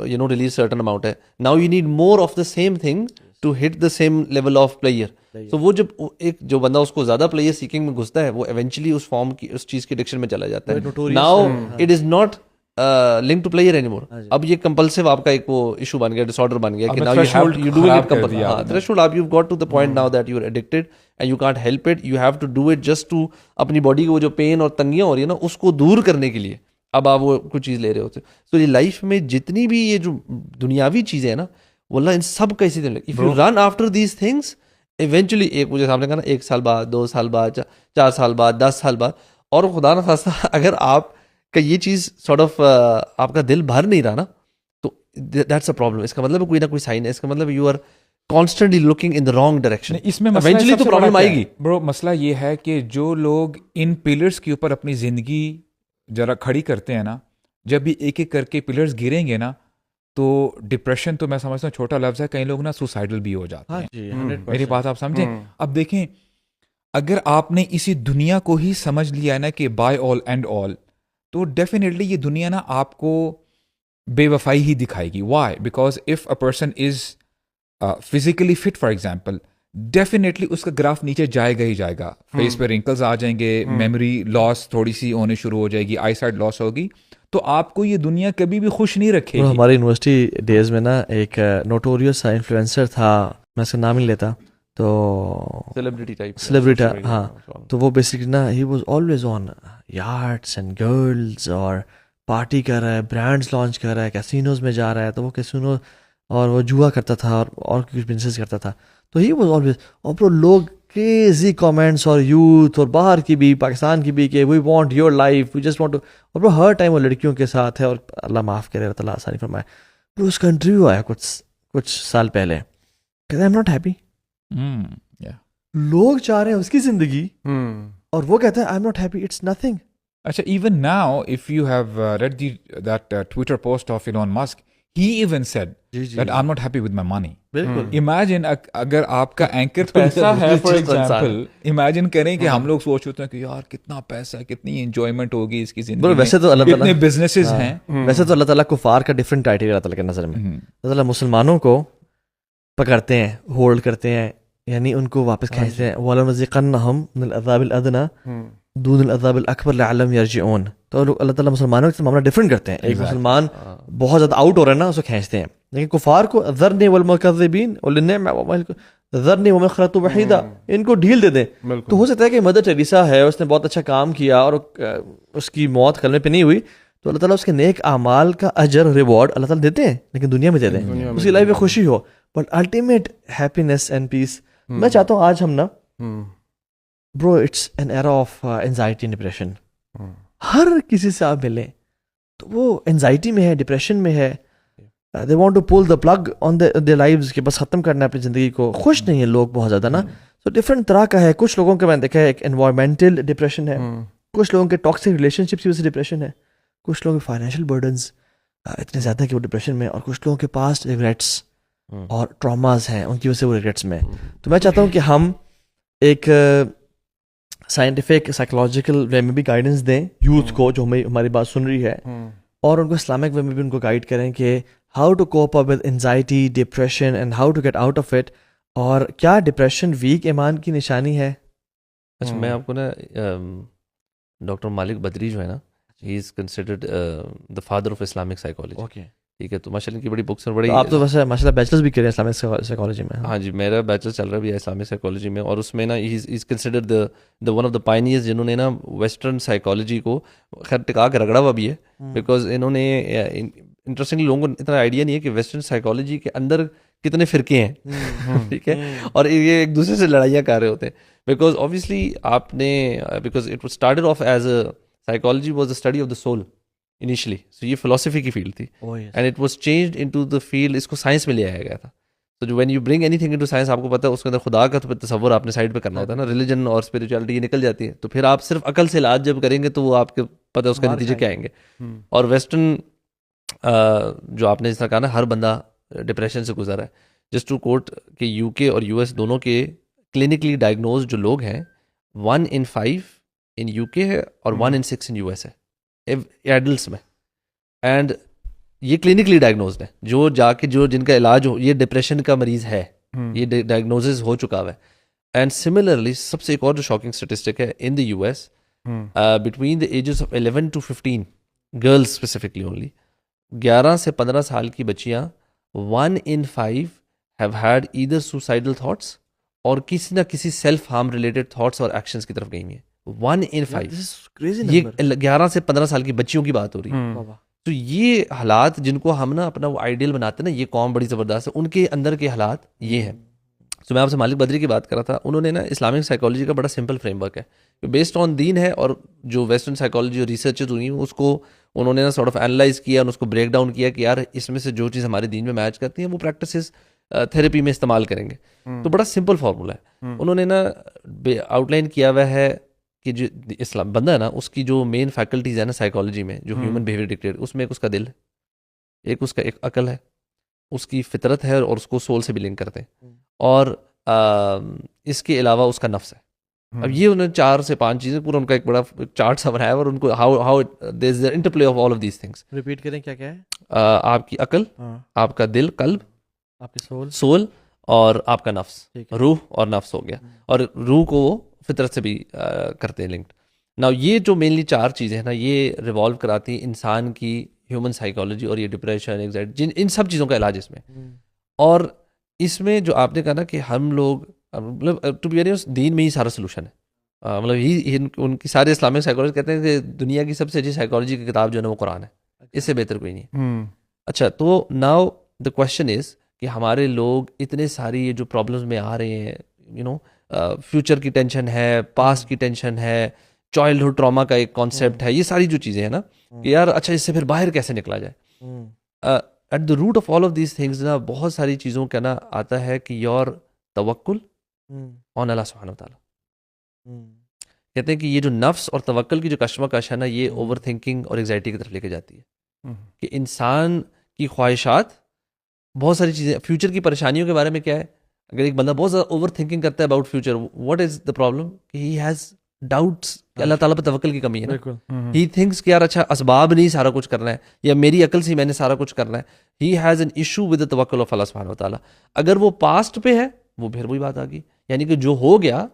you know release certain amount ہے, now you need more of the same thing to hit the same level of player. تو وہ جب ایک جو بندہ اس کو زیادہ پلیئر سیکنگ میں گھستا ہے وہ ایونچولی اس فارم کی اس چیز کے ایڈکشن میں چلا جاتا ہے. Now it is not link to player anymore. اب یہ کمپلسو آپ کا ایک وہ ایشو بن گیا, ڈس آرڈر بن گیا کہ now you have to do it compulsory. Threshold آپ you got to the point now that you are addicted and you can't help it, you have to do it just to اپنی body کو وہ جو pain اور تنگیاں ہو رہی ہے نا اس کو دور کرنے کے لیے اب آپ وہ کچھ چیز لے رہے ہوتے. تو یہ لائف میں جتنی بھی یہ جو دنیاوی چیزیں ہیں نا, واللہ ان سب کا اسی طرح, if you run after these things eventually ایک مجھے سامنے کہا نا 1 سال بعد, 2 سال بعد, 4 سال بعد, 10 سال بعد, اور خدا نہ خواستہ اگر آپ کا یہ چیز سارٹ آف آپ کا دل بھر نہیں رہا نا, تو دیٹس اے پرابلم. اس کا مطلب کوئی نہ کوئی سائن ہے, اس کا مطلب you are constantly looking in the wrong direction. اس میں ایونچولی تو پرابلم آئے گی. برو مسئلہ یہ ہے کہ جو لوگ ان پلرز کے اوپر اپنی زندگی ذرا کھڑی کرتے ہیں نا, جب بھی ایک ایک کر کے پلرز گریں گے نا, تو ڈپریشن تو میں سمجھتا ہوں چھوٹا لفظ ہے, کئی لوگ نا سوسائڈل بھی ہو جاتے ہیں. میری بات آپ سمجھیں. اب دیکھیں, اگر آپ نے اسی دنیا کو ہی سمجھ لیا ہے نا کہ بائی آل اینڈ آل, تو ڈیفینیٹلی یہ دنیا نا آپ کو بے وفائی ہی دکھائے گی. Why? Because of a person is physically fit for example, definitely اس کا گراف نیچے جائے گا ہی جائے گا, فیس پہ رنکلز آ جائیں گے, میموری لاس تھوڑی سی ہونے شروع ہو جائے گی, آئی سائٹ لاس ہوگی, تو آپ کو یہ دنیا کبھی بھی خوش نہیں رکھے گی. ہماری یونیورسٹی ڈیز میں نا ایک نوٹوریس انفلوئنسر تھا, میں اس کا نام ہی لیتا, تو سیلیبریٹی ہاں, تو وہ بیسکلی نا he was always on yards and girls, اور پارٹی کر رہا ہے, برانڈس لانچ کر رہا ہے, کیسینوز میں جا رہا ہے, تو وہ کیسینو اور وہ جوا کرتا تھا اور کچھ بزنس کرتا تھا, تو ہی واز آلویز. اور پرو لوگ کریزی کامنٹس, اور یوتھ اور باہر کی بھی, پاکستان کی بھی, کہ we want your life, we just want to, اور پرو ہر ٹائم وہ لڑکیوں کے ساتھ ہے, اور اللہ معاف کرے, اللہ تعالیٰ آسانی فرمائے. پرو اس کا انٹرویو آیا کچھ سال پہلے, کہتے آئی ایم ناٹ ہیپی. لوگ چاہ رہے ہیں اس کی زندگی, اور وہ کہتے ہیں I am not happy, it's nothing. اچھا, even now if you have read that Twitter post of Elon Musk, he even said that I'm not happy with my money. بالکل. Imagine اگر آپ کا اینکر پیسہ ہے فار ایگزامپل, امیجن کریں کہ ہم لوگ سوچ ہوتے ہیں کہ یار کتنا پیسہ, کتنی انجوائمنٹ ہوگی اس کی زندگی میں, ویسے تو اللہ تعالیٰ کتنے بزنسز ہیں. ویسے تو اللہ تعالیٰ کفار کا ڈفرینٹ کرائٹیریا اللہ تعالیٰ کے نظر میں. اللہ تعالیٰ مسلمانوں کو پکڑتے ہیں, ہولڈ کرتے ہیں, یعنی ان کو واپس کھینچتے ہیں. وَلَنُذِيقَنَّهُم مِّنَ الْعَذَابِ الْأَدْنَىٰ دون العذاب الاکبر لعلہم یرجعون. تو اللہ تعالیٰ مسلمانوں کے معاملہ ڈفرینٹ کرتے ہیں. ایک مسلمان بہت زیادہ آؤٹ ہو رہا ہے نا, اسے کھینچتے ہیں, لیکن کفار کو ذرنی والمکذبین ذرنی ومن خلقت وحیدا, ان کو ڈھیل دے دیں. تو ہو سکتا ہے کہ مدر ٹریسا ہے, اس نے بہت اچھا کام کیا اور اس کی موت کلمے پہ نہیں ہوئی, تو اللہ تعالیٰ اس کے نیک اعمال کا اجر ریوارڈ اللہ تعالیٰ دیتے ہیں, لیکن دنیا میں دے دیں, اس کی لائف میں خوشی ہو. But ultimate happiness and peace, میں چاہتا ہوں آج ہم نا bro, it's an era of anxiety and depression. ہر کسی سے آپ ملیں تو وہ اینزائٹی میں ہے, ڈپریشن میں ہے, they want to pull the plug on their lives, کہ بس ختم کرنا ہے اپنی زندگی کو. خوش نہیں ہیں لوگ بہت زیادہ نا, تو ڈفرینٹ طرح کا ہے. کچھ لوگوں کے میں نے دیکھا ہے ایک انوائرمنٹل ڈپریشن ہے, کچھ لوگوں کے ٹاکسک ریلیشن شپ کی وجہ سے ڈپریشن ہے, کچھ لوگوں کے فائنینشیل برڈنز اتنے زیادہ کہ وہ ڈپریشن میں, اور کچھ لوگوں کے پاس ریگریٹس اور ٹراماز ہیں, ان کی وجہ سے وہ ریگریٹس میں. تو میں چاہتا ہوں کہ ہم ایک سائنٹیفک سائیکولوجیکل وے میں بھی گائیڈنس دیں یوتھ کو جو ہماری بات سن رہی ہے, اور ان کو اسلامک وے میں بھی ان کو گائیڈ کریں کہ how to cope up with anxiety, depression, and how to get out of it, اور کیا ڈپریشن ویک ایمان کی نشانی ہے. اچھا, میں آپ کو نا ڈاکٹر مالک بدری جو ہے نا, he is considered the father of Islamic psychology. Okay, ٹھیک ہے, تو ماشاء اللہ کی بڑی بکس ہیں, بڑی. آپ تو ویسے ماشاء اللہ بیچلرز بھی کریں اسلامک سائیکالوجی میں. ہاں جی, میرا بیچلر چل رہا بھی ہے اسلامک سائیکالوجی میں, اور اس میں نا he is considered the one of the pioneers جنہوں نے نا ویسٹرن سائیکالوجی کو خیر ٹکا کے رگڑا ہوا بھی ہے, بیکاز انہوں نے انٹرسٹنگلی لوگوں کو اتنا آئیڈیا نہیں ہے کہ ویسٹرن سائیکالوجی کے اندر کتنے فرقے ہیں, ٹھیک ہے, اور یہ ایک دوسرے سے لڑائیاں کر رہے ہوتے ہیں. بیکاز اوبیسلی آپ نے, because it was started off as a psychology was the study of the soul initially, so یہ فلاسفی کی فیلڈ تھی, and it was changed into the field, اس کو سائنس میں لے آیا گیا تھا. تو جو when you bring anything into science, آپ کو پتہ ہے اس کے اندر خدا کا تو تصور آپ نے سائڈ پہ کرنا ہوتا ہے نا, ریلیجن اور اسپریچولیٹی یہ نکل جاتی ہے. تو پھر آپ صرف عقل سے علاج جب کریں گے تو وہ آپ کے پتہ ہے اس کے نتیجے کیا آئیں گے. اور ویسٹرن جو آپ نے جس طرح کہا نا, ہر بندہ ڈپریشن سے گزرا ہے. جسٹ ٹو کوٹ کہ یو کے اور یو ایس دونوں کے کلینکلی ڈائگنوز جو لوگ ہیں 1 in 5 ان یو کے ہے اور 1 in 6 ان یو ایس ہے ایڈلٹس میں. اینڈ یہ کلینکلی ڈائگنوزڈ ہے, جو جا کے جو جن کا علاج ہو, یہ ڈپریشن کا مریض ہے, یہ ڈائگنوزز ہو چکا ہوا ہے. اینڈ سملرلی سب سے ایک اور جو شاکنگ اسٹیٹسٹک ہے, in the U S between the ages of 11 to 15 girls specifically only, 11 سے 15 سال کی بچیاں 1 in 5 have had either suicidal thoughts اور کسی نہ کسی سیلف ہارم ریلیٹڈ تھاٹس اور ایکشنز کی طرف گئی ہیں. 1 in 5, یہ 11 سے 15 سال کی بچیوں کی بات ہو رہی ہے. تو یہ حالات جن کو ہم نا اپنا وہ آئیڈیل بناتے ہیں نا, یہ قوم بڑی زبردست ہے, ان کے اندر کے حالات یہ ہیں. تو میں آپ سے مالک بدری کی بات کر رہا تھا, انہوں نے نا اسلامک سائیکالوجی کا بڑا سمپل فریم ورک ہے, بیسڈ آن دین ہے, اور جو ویسٹرن سائیکالوجی اور ریسرچز ہوئی ہیں اس کو انہوں نے نا سارٹ آف اینالائز کیا اور اس کو بریک ڈاؤن کیا کہ یار اس میں سے جو چیز ہمارے دین میں میچ کرتی ہیں وہ پریکٹسز تھیراپی میں استعمال کریں گے. تو بڑا سمپل فارمولا ہے. انہوں نے نا آؤٹ لائن کیا ہوا ہے کہ جو اسلام بندہ ہے نا, اس کی جو مین فیکلٹیز ہے نا سائیکالوجی میں, جو ہیومن بیہیویئر ڈکٹیٹ, اس میں ایک اس کا دل ہے, ایک اس کا ایک عقل ہے, اس کی فطرت ہے اور اس کو سول سے بھی لنک کرتے ہیں, اور اس کے علاوہ اس کا نفس ہے. اب یہ انہوں نے 4 سے 5 چیزیں پورا ان کا ایک بڑا چارٹ سا بنایا اور ان کو how there is the interplay of all of these things. Repeat کریں کیا کیا ہے؟ آپ کی عقل, آپ کا دل قلب, آپ کی سول اور آپ کا نفس, روح اور نفس ہو گیا. اور روح کو وہ فطرت سے بھی کرتے ہیں لنکڈ. نا یہ جو مینلی 4 چیزیں ہیں نا, یہ ریوالو کراتی ہیں انسان کی ہیومن سائیکالوجی, اور یہ ڈپریشن, اینگزائٹی, ان سب چیزوں کا علاج اس میں. اور اس میں جو آپ نے کہا نا کہ ہم لوگ مطلب ٹو بی ویری دین میں ہی سارا سلوشن ہے. مطلب ان کی سارے اسلامک سائیکالوجی کہتے ہیں کہ دنیا کی سب سے اچھی سائیکالوجی کی کتاب جو ہے نا وہ قرآن ہے, اس سے بہتر کوئی نہیں ہے. اچھا, تو ناؤ دا کوشچن از کہ ہمارے لوگ اتنے ساری یہ جو پرابلمس میں آ رہے ہیں, یو نو فیوچر کی ٹینشن ہے, پاسٹ کی ٹینشن ہے, چائلڈہڈ ٹراما کا ایک کانسیپٹ ہے, یہ ساری جو چیزیں ہیں نا کہ یار اچھا اس سے پھر باہر کیسے نکلا جائے. At the root of all of these things نا بہت ساری چیزوں کا نا آتا ہے کہ یور توکل آن اللہ سبحانہ وتعالیٰ. کہتے ہیں کہ یہ جو نفس اور توکل کی جو کشمکش ہے نا, یہ اوور تھنکنگ اور انگزائٹی کی طرف لے کے جاتی ہے. کہ انسان کی خواہشات, بہت ساری چیزیں, فیوچر کی پریشانیوں کے بارے میں کیا ہے, اگر ایک بندہ بہت زیادہ اوور تھنکنگ کرتا ہے about future, what is the problem کہ ہی ہیز ڈاؤٹس کہ اللہ تعالیٰ پہ توکل کی کمی ہے نا. ہی تھنکس کہ یار اچھا اسباب نہیں سارا کچھ کرنا ہے, یا میری عقل سے میں نے سارا کچھ کرنا ہے. He has an issue with the توکل آف اللہ سبحانہ وتعالیٰ. اگر وہ پاسٹ پہ ہے, وہ پھر وہی بات آ گئی, یعنی کہ جو ہو گیا,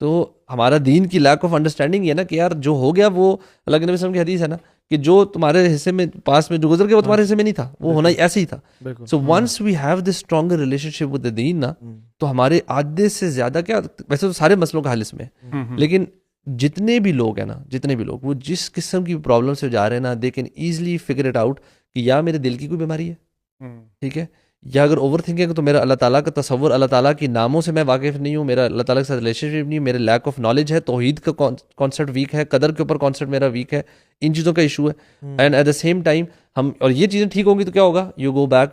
تو ہمارا دین کی لیک آف انڈرسٹینڈنگ یہ نا کہ یار جو ہو گیا وہ اللہ کے نبی صلی اللہ علیہ وسلم کی حدیث ہے نا کہ جو تمہارے حصے میں پاس میں جو گزر گیا وہ تمہارے حصے میں نہیں تھا, وہ ہونا ایسے ہی تھا. So once we have this stronger relationship with the دین نا, تو ہمارے آدھے سے زیادہ کیا, ویسے تو سارے مسئلوں کا حل اس میں, لیکن جتنے بھی لوگ ہیں نا, جتنے بھی لوگ وہ جس قسم کی پرابلم سے جا رہے ہیں نا, they can easily figure it out کہ یا میرے دل کی کوئی بیماری ہے, ٹھیک ہے, یا اگر اوور تھنکنگ ہے تو میرا اللہ تعالیٰ کا تصور, اللہ تعالیٰ کی ناموں سے میں واقف نہیں ہوں, میرا اللہ تعالیٰ کے ساتھ ریلیشن شپ نہیں, میرے لیک آف نالج ہے, توحید کا کانسیپٹ ویک ہے, قدر کے اوپر کانسیپٹ میرا ویک ہے, ان چیزوں کا ایشو ہے. And at the same time ہم, اور یہ چیزیں ٹھیک ہوں گی تو کیا ہوگا, یو گو بیک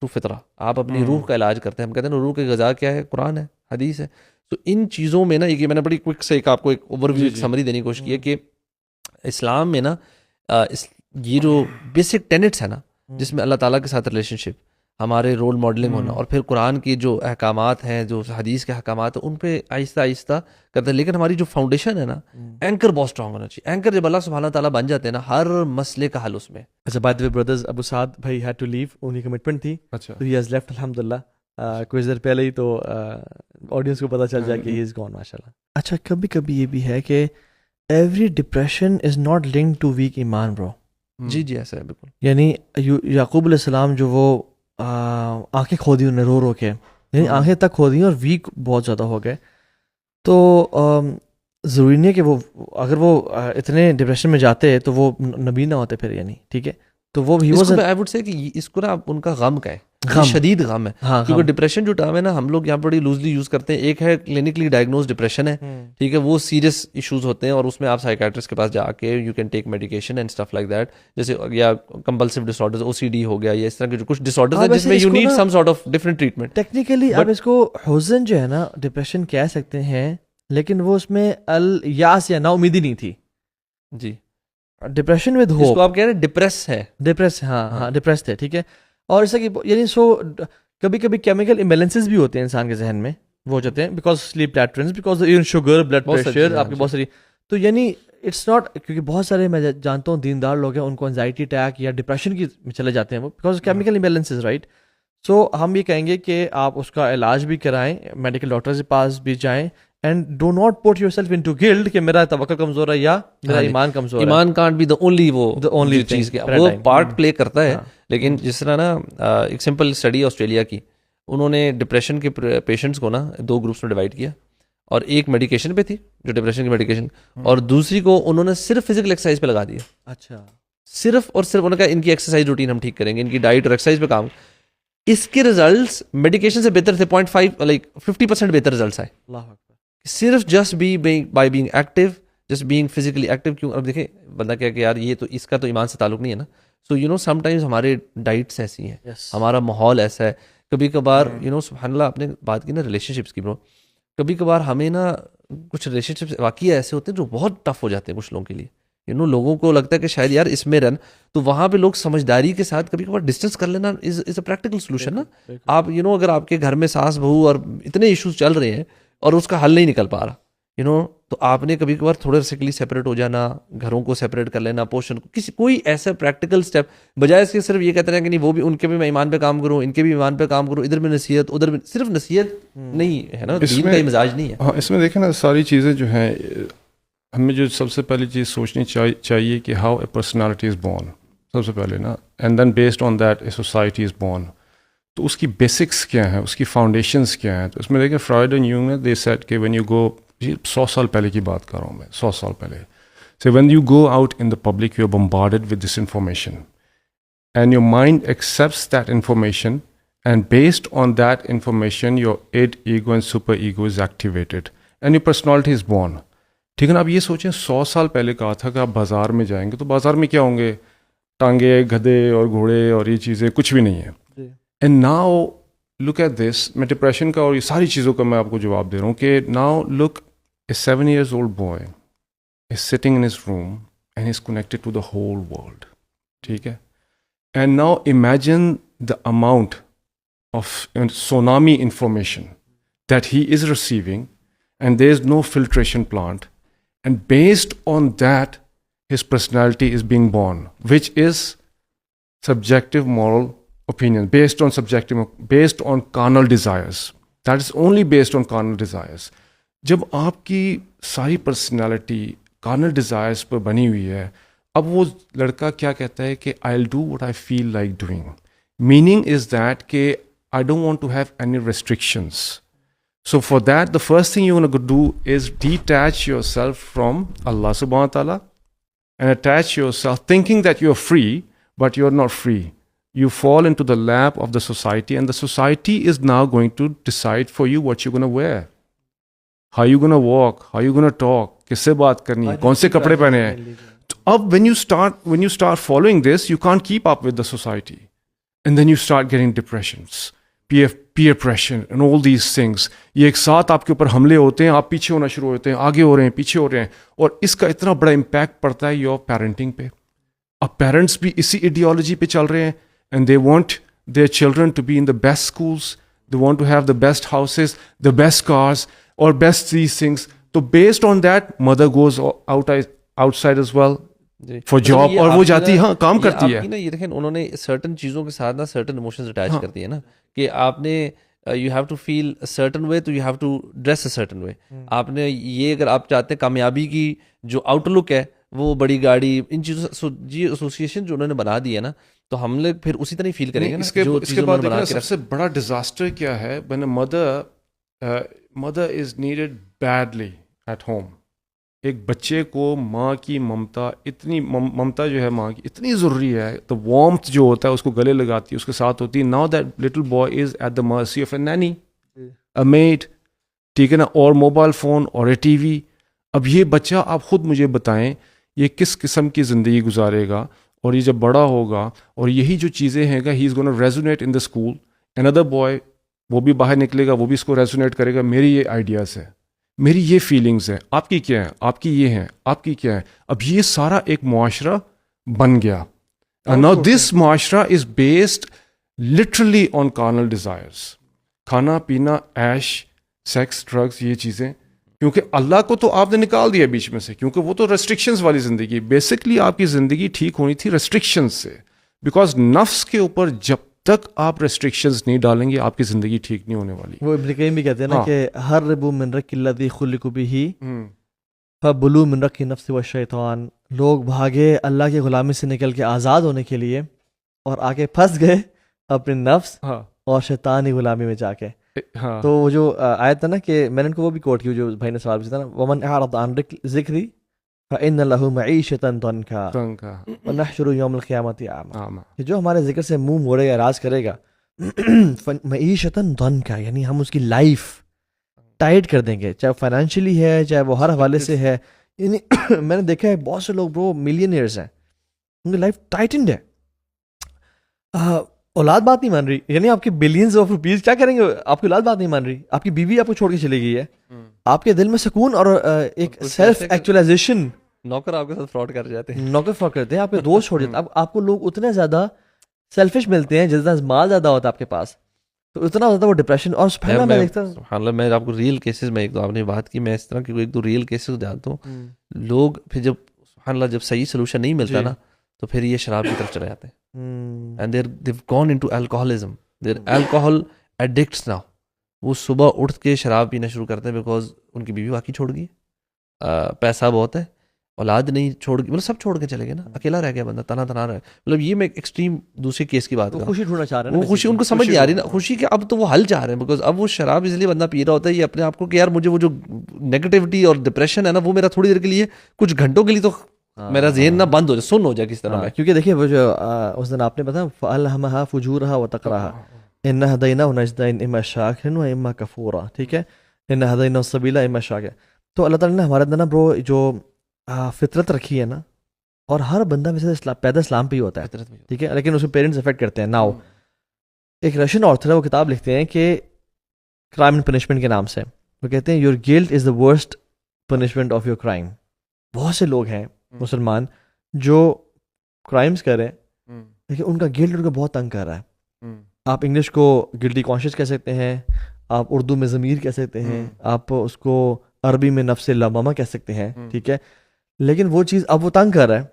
ٹو فطرہ, آپ اپنی روح کا علاج کرتے ہیں. ہم کہتے ہیں روح کی غذا کیا ہے, قرآن ہے, حدیث ہے. تو ان چیزوں میں نا, یہ میں نے بڑی کوئک سے آپ کو ایک اوور ویو سمری دینے کی کوشش کی ہے کہ اسلام میں نا یہ جو بیسک ٹینٹس ہے نا, جس میں اللہ تعالیٰ کے ساتھ ریلیشن شپ, ہمارے رول ماڈلنگ ہونا, اور پھر قرآن کی جو احکامات ہیں, جو حدیث کے احکامات ہیں, ان پہ آہستہ آہستہ کرتے ہیں. لیکن ہماری جو فاؤنڈیشن ہے نا, اینکر بہت اسٹرانگ ہونا چاہیے. اینکر جب اللہ سبحانہ تعالیٰ بن جاتے ہیں نا, ہر مسئلے کا حل اس میں. اچھا, بائی دی وے بردرز, ابو سعد بھائی ہیڈ ٹو لیو, انہیں کمٹمنٹ تھی, اچھا, ہی ہیز لیفٹ الحمدللہ. کچھ دیر پہلے ہی تو آڈینس کو پتہ چل جائے کہ ہی از گون ماشاء اللہ. اچھا, کبھی کبھی یہ بھی ہے کہ every depression is not link to weak ایمان برو. جی جی ایسا ہے بالکل. یعنی یعقوب علیہ السلام جو وہ آنکھیں کھودی انہوں نے رو رو کے, یعنی آنکھیں تک کھودی اور ویک بہت زیادہ ہو گئے, تو ضروری نہیں ہے کہ وہ اگر وہ اتنے ڈپریشن میں جاتے تو وہ نبی نہ ہوتے پھر, یعنی ٹھیک ہے. تو وہ آئی وڈ سے کہ اس کو نا ان کا غم کا ہے, شدید غم ہے, کیونکہ ڈپریشن جو ٹرم ہے نا ہم لوگ یہاں بڑی لوزلی یوز کرتے ہیں. ایک ہے کلینکلی ڈائگنوز ڈپریشن ہے, ٹھیک ہے, وہ سیریس ایشوز ہوتے ہیں اور اس میں آپ سائیکیٹرسٹ کے پاس جا کے you can take medication and stuff like that, جیسے یا کمپلسو ڈس آرڈرز, او سی ڈی ہو گیا, یا اس طرح کے جو کچھ ڈس آرڈرز ہیں جس میں you need some sort of different treatment. Technically آپ اس کو حزن جو ہے نا ڈپریشن کہہ سکتے ہیں, لیکن وہ اس میں الیاس یا نا امیدی نہیں تھی. جی, ڈپریشن ود ہوپ, اس کو آپ کہہ رہے ہیں ڈپریس ہے, ڈپریس, ہاں ڈپریس تھے, ٹھیک ہے. اور ایسا کہ یعنی سو کبھی کبھی کیمیکل امبیلنسز بھی ہوتے ہیں انسان کے ذہن میں, وہ ہو جاتے ہیں because sleep patterns, because even sugar, blood pressure, آپ کی بہت ساری. تو یعنی اٹس ناٹ, کیونکہ بہت سارے میں جانتا ہوں دیندار لوگ ہیں, ان کو انزائٹی اٹیک یا ڈپریشن کی چلے جاتے ہیں وہ, بیکاز کیمیکل امبیلنسز, رائٹ. سو ہم یہ کہیں گے کہ آپ اس کا علاج بھی کرائیں, میڈیکل ڈاکٹر کے پاس بھی جائیں, and do not put your self into guilt کہ میرا توکل کمزور ہے یا میرا ایمان کمزور ہے. ایمان کانٹ بی دا اونلی چیز, وہ پارٹ پلے کرتا ہے. لیکن جس طرح نا ایک سمپل اسٹڈی آسٹریلیا کی, انہوں نے ڈپریشن کے پیشنٹس کو نا 2 گروپس میں ڈیوائڈ کیا, اور ایک میڈیکیشن پہ تھی جو ڈپریشن کی میڈیکیشن, اور دوسری کو انہوں نے صرف فزیکل ایکسرسائز پہ لگا دیا. اچھا, صرف اور صرف انہوں نے کہا ان کی ایکسرسائز روٹین ہم ٹھیک کریں گے, ان کی ڈائٹ اور ایکسرسائز پہ کام. اس کے ریزلٹس میڈیکیشن سے بہتر تھے, 0.5 لائک 50% بہتر ریزلٹس آئے. اللہ اکبر. صرف just by being active, just being physically active. کیوں, اب دیکھیں بندہ کیا کہ یار یہ تو اس کا تو ایمان سے تعلق نہیں ہے نا. So you know some times ہمارے ڈائٹس ایسی ہیں, ہمارا ماحول ایسا ہے, کبھی کبھار یو نو سبحان اللہ, آپ نے بات کی نا ریلیشن شپس کی برو, کبھی کبھار ہمیں نا کچھ ریلیشن شپس واقعی ایسے ہوتے ہیں جو بہت ٹف ہو جاتے ہیں کچھ لوگوں کے لیے. یو نو لوگوں کو لگتا ہے کہ شاید یار اس میں رن, تو وہاں پہ لوگ سمجھداری کے ساتھ کبھی کبھار ڈسٹینس کر لینا از اے پریکٹیکل سولوشن نا. آپ یو نو اگر آپ کے گھر میں ساس بہو اور اتنے ایشوز چل رہے ہیں اور اس کا حل نہیں نکل پا رہا, یو نو. تو آپ نے کبھی کبھار تھوڑا سیکلی سیپریٹ ہو جانا, گھروں کو سیپریٹ کر لینا, پورشن کو, کسی کوئی ایسا پریکٹیکل اسٹیپ, بجائے اس کے صرف یہ کہتے ہیں کہ نہیں وہ بھی ان کے بھی میں ایمان پہ کام کروں, ان کے بھی ایمان پہ کام کروں, ادھر بھی نصیحت ادھر بھی, صرف نصیحت نہیں ہے نا, دین کا ہی مزاج نہیں ہے. ہاں اس میں دیکھیں نا ساری چیزیں جو ہیں, ہمیں جو سب سے پہلی چیز سوچنی چاہیے کہ how a personality is born, سب سے پہلے نا, and then based on that a society is born. تو اس کی بیسکس کیا ہیں, اس کی فاؤنڈیشنس کیا ہیں. تو اس میں دیکھیں فرائڈ اینڈ یونگ نے دے سیٹ کہ وین یو گو, 100 سال پہلے کی بات کر رہا ہوں میں, 100 سال پہلے. So when you go out in the public, you're bombarded with this information. And your mind accepts that information, and based on that information, your id, ego and super ego is activated. And your personality is born. ٹھیک ہے نا. اب یہ سوچیں 100 سال پہلے کہا تھا کہ آپ بازار میں جائیں گے تو بازار میں کیا ہوں گے, ٹانگے, گدھے اور گھوڑے اور یہ چیزیں کچھ بھی نہیں ہیں. And now look at this, میں ڈپریشن کا اور یہ ساری چیزوں کا میں آپ کو جواب دے رہا ہوں کہ now look, a 7 years old boy is sitting in his room and he's connected to the whole world. ٹھیک ہے. And now imagine the amount of tsunami information that he is receiving, and there is no filtration plant. And based on that, his personality is being born, which is subjective moral opinion, based on carnal desires. That is only based on carnal desires. جب آپ کی ساری personality carnal desires پر بنی ہوئی ہے, اب وہ لڑکا کیا کہتا ہے کہ I will do what I feel like doing. Meaning is that کہ I don't want to have any restrictions. So for that, the first thing you want to do is detach yourself from Allah subhanahu wa ta'ala and attach yourself thinking that you're free, but you're not free. You fall into the lap of the society, and the society is now going to decide for you what you're going to wear, how you're going to walk, how you're going to talk, کس سے بات کرنی ہے, کون سے کپڑے پہنے ہیں. اب when you start following this, you can't keep up with the society, and then you start getting depressions, peer pressure and all these things. یہ ایک ساتھ آپ کے اوپر حملے ہوتے ہیں, آپ پیچھے ہونا شروع ہوتے ہیں, آگے ہو رہے ہیں, پیچھے ہو رہے ہیں, اور اس کا اتنا بڑا امپیکٹ پڑتا ہے یور پیرنٹنگ پہ. اب پیرنٹس بھی اسی ایڈیالوجی پہ چل رہے ہیں, and they want their children to be in the best schools, they want to have the best houses, the best cars اور بیسٹ دیز تھنگس. تو based on that mother goes outside as well for job, اور وہ جاتی ہاں کام کرتی ہے. یہ دیکھیں انہوں نے سرٹن چیزوں کے ساتھ نا سرٹن ایموشنز اٹیچ کر دیے نا, کہ آپ نے you have to feel a certain way تو you have to dress a certain way. آپ نے یہ, اگر آپ چاہتے ہیں کامیابی کی جو آؤٹ لک ہے وہ بڑی گاڑی, ان چیزوں جی ایسوسیشن جو انہوں نے بنا دی ہے نا, تو ہم لوگ پھر اسی طرح فیل کریں گے. اس کے بعد سب سے بڑا ڈیزاسٹر کیا ہے, when a mother is needed badly at home. ایک بچے کو ماں کی ممتا جو ہے ماں کی اتنی ضروری ہے, تو وارمتھ جو ہوتا ہے اس کو گلے لگاتی ہے, اس کے ساتھ ہوتی ہے. Now that little boy is at the mercy of a nanny, a maid, ٹھیک ہے نا, اور موبائل فون اور اے ٹی وی. اب یہ بچہ آپ خود مجھے بتائیں یہ کس قسم کی زندگی گزارے گا, اور یہ جب بڑا ہوگا اور یہی جو چیزیں ہیں گا, he is gonna resonate in the school. اندر بوائے وہ بھی باہر نکلے گا, وہ بھی اس کو ریزونیٹ کرے گا, میری یہ آئیڈیاز ہے, میری یہ فیلنگز ہیں, آپ کی کیا ہیں, آپ کی یہ ہیں, آپ کی کیا ہے. اب یہ سارا ایک معاشرہ بن گیا. ناؤ دس معاشرہ is based literally on carnal desires, کھانا پینا, ایش, سیکس, ڈرگس, یہ چیزیں. کیونکہ اللہ کو تو آپ نے نکال دیا بیچ میں سے, کیونکہ وہ تو ریسٹرکشنز والی زندگی. بیسکلی آپ کی زندگی ٹھیک ہونی تھی ریسٹرکشنز سے, بیکاز نفس کے اوپر جب تک آپ ریسٹرکشنز نہیں ڈالیں گے آپ کی زندگی ٹھیک نہیں ہونے والی. وہ ابن قیم بھی کہتے ہیں نا کہ ہر ربو من رک الذی خلق بہ فبلو من رک نفس والشیطان. لوگ بھاگے اللہ کی غلامی سے نکل کے آزاد ہونے کے لیے, اور آگے پھنس گئے اپنے نفس اور شیطانی غلامی میں جا کے. تو وہ جو آیت ہے نا کہ میں نے ان کو وہ بھی کوٹ کی, جو بھائی نے سوال پوچھا تھا نا, ومن اعرض عن ذکری فإن له معیشۃ ضنکا ونحشر یوم القیامۃ اعمی. کہ جو ہمارے ذکر سے منہ موڑے گا, اعراض کرے گا, معیشۃ ضنکا یعنی ہم اس کی لائف ٹائٹ کر دیں گے, چاہے فائنینشلی ہے, چاہے وہ ہر حوالے سے ہے. یعنی میں نے دیکھا ہے بہت سے لوگ برو ملینئرز ہیں, ان کی لائف ٹائٹنڈ ہے. اولاد بات نہیں مان رہی, یعنی آپ کے بلینز آف روپیز کیا کریں گے, آپ کی اولاد بات نہیں مان رہی, آپ کی بیوی آپ کو چھوڑ کے چلی گئی ہے, آپ کے دل میں سکون اور ایک سیلف ایکچولائزیشن. نوکر آپ کے ساتھ فراڈ کر جاتے ہیں, نوکر فراڈ کرتے ہیں, آپ کے دوست چھوڑ جاتے ہیں. اب آپ کو لوگ اتنے زیادہ سیلفش ملتے ہیں, جتنا مال زیادہ ہوتا ہے آپ کے پاس, تو اتنا ہوتا ہے وہ ڈپریشن. اور سبحان اللہ میں دیکھتا ہوں, سبحان اللہ, میں آپ کو ریئل کیسز میں ایک دو آپ نے بات کی, میں اس طرح کی ایک دو ریئل کیسز جانتا ہوں. لوگ پھر جب سبحان اللہ جب صحیح سلوشن نہیں ملتا نا تو پھر یہ شراب کی طرف چلے جاتے ہیں. And they've gone into alcoholism, they're alcohol addicts now. وہ صبح اٹھ کے شراب پینا شروع کرتے ہیں بیکاز ان کی بیوی واقعی چھوڑ گئی, پیسہ بہت ہے, اولاد نہیں چھوڑ گئی, مطلب سب چھوڑ کے چلے گئے نا, اکیلا رہ گیا بندہ, تنہا تنہا رہ. مطلب یہ میں ایکسٹریم دوسری کیس کی بات کر رہا ہوں. خوشی ڈھونڈنا چاہ رہے ہیں, وہ خوشی ان کو سمجھ نہیں آ رہی نا, خوشی کہ اب تو وہ حل چاہ رہے ہیں, بیکاز اب وہ شراب اس لیے بندہ پی رہا ہوتا ہے یہ اپنے آپ کو کہ یار مجھے وہ جو نیگیٹیوٹی اور ڈپریشن ہے نا وہ میرا تھوڑی دیر کے لیے کچھ گھنٹوں کے لیے تو میرا ذہن نہ بند ہو جائے, سن ہو جائے کس طرح. کیونکہ دیکھیے وہ جو اس دن آپ نے بتایا فَأَلْهَمَهَا فُجُورَهَا وَتَقْوَاهَا إِنَّا هَدَيْنَاهُ النَّجْدَيْنِ إِمَّا شَاكِرًا وَإِمَّا كَفُورًا. ٹھیک ہے, إِنَّا هَدَيْنَاهُ السَّبِيلَ إِمَّا شَاكِرًا. تو اللہ تعالیٰ نے ہمارے اندر نا برو جو فطرت رکھی ہے نا, اور ہر بندہ ویسے پیدا اسلام پہ ہی ہوتا ہے, ٹھیک ہے, لیکن اس میں پیرنٹس افیکٹ کرتے ہیں. ناؤ ایک رشین آتھر ہے, وہ کتاب لکھتے ہیں کہ کرائم اینڈ پنشمنٹ کے نام سے, وہ کہتے ہیں your guilt is the worst punishment of your crime. بہت سے لوگ ہیں مسلمان جو کرائمس کریں لیکن ان کا گلٹ ان کو بہت تنگ کر رہا ہے. آپ انگلش کو گلٹی کانشیس کہہ سکتے ہیں, آپ اردو میں ضمیر کہہ سکتے ہیں, آپ اس کو عربی میں نفس لوامہ کہہ سکتے ہیں, ٹھیک ہے, لیکن وہ چیز اب وہ تنگ کر رہا ہے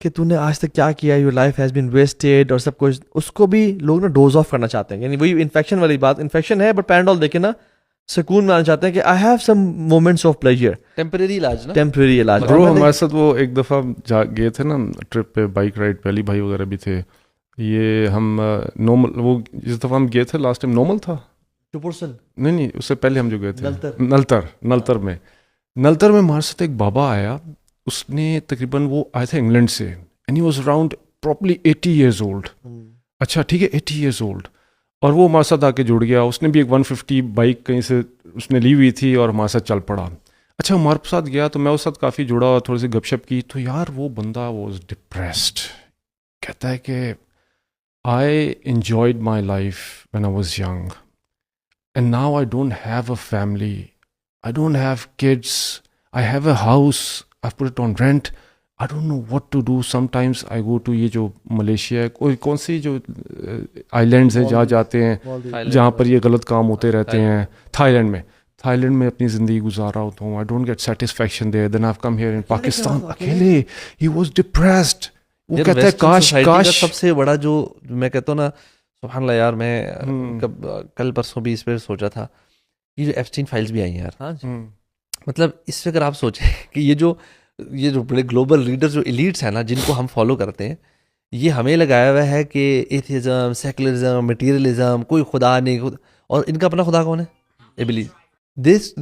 کہ تو نے آج تک کیا کیا, your life has been wasted اور سب کچھ. اس کو بھی لوگ نا ڈوز آف کرنا چاہتے ہیں, یعنی وہی انفیکشن والی بات, انفیکشن ہے بٹ پینڈول دیکھے نا سکون میں آنا چاہتے ہیں کہ I have some moments of pleasure, temporary علاج نا, ٹیمپریری علاج. برو ہمارے ساتھ وہ ایک دفعہ گئے تھے نا ٹرپ پہ, بائک رائڈ پہ, علی بھائی وغیرہ بھی تھے. یہ ہم نارمل, وہ جس دفعہ ہم گئے تھے لاسٹ ٹائم نارمل تھا, نہیں اس سے پہلے ہم جو گئے تھے نلتر میں ہمارے ساتھ ایک بابا آیا, اس نے تقریباً وہ آئے تھے انگلینڈ سے, and he was around properly 80 years old. اچھا ٹھیک ہے 80 years old, اور وہ ہمارے ساتھ آ کے جڑ گیا. اس نے بھی ایک 150 بائک کہیں سے اس نے لی ہوئی تھی اور ہمارے ساتھ چل پڑا. اچھا ہمارے ساتھ گیا تو میں اس ساتھ کافی جڑا اور تھوڑی سی گپ شپ کی, تو یار وہ بندہ واز ڈپریسڈ. کہتا ہے کہ I enjoyed my life when I was young and now I don't have a family, I don't have kids, I have a house, I put it on rent, I don't know what to do. Sometimes I go to یہ جو Malaysia کون سی جو آئی lands ہیں جہاں جاتے ہیں جہاں پر یہ غلط کام ہوتے رہتے ہیں, تھائی لینڈ میں اپنی زندگی گزارا ہوتا ہوں. I don't get satisfaction there. Then I've come here in Pakistan اکیلے. He was depressed. وہ کہتا ہے کاش سب سے بڑا جو میں کہتا ہوں نا سبحان اللہ یار, میں کل پرسوں بھی اس پہ سوچا تھا, یہ جو ایپسٹین فائلز بھی آئی ہیں یار, مطلب اس پہ اگر آپ سوچیں کہ یہ جو بڑے گلوبل لیڈر جو ایلیٹس ہیں نا جن کو ہم فالو کرتے ہیں, یہ ہمیں لگایا ہوا ہے کہ ایتھیزم, سیکولرزم, مٹیریلزم, کوئی خدا نہیں, اور ان کا اپنا خدا کون ہے؟ ابلیس.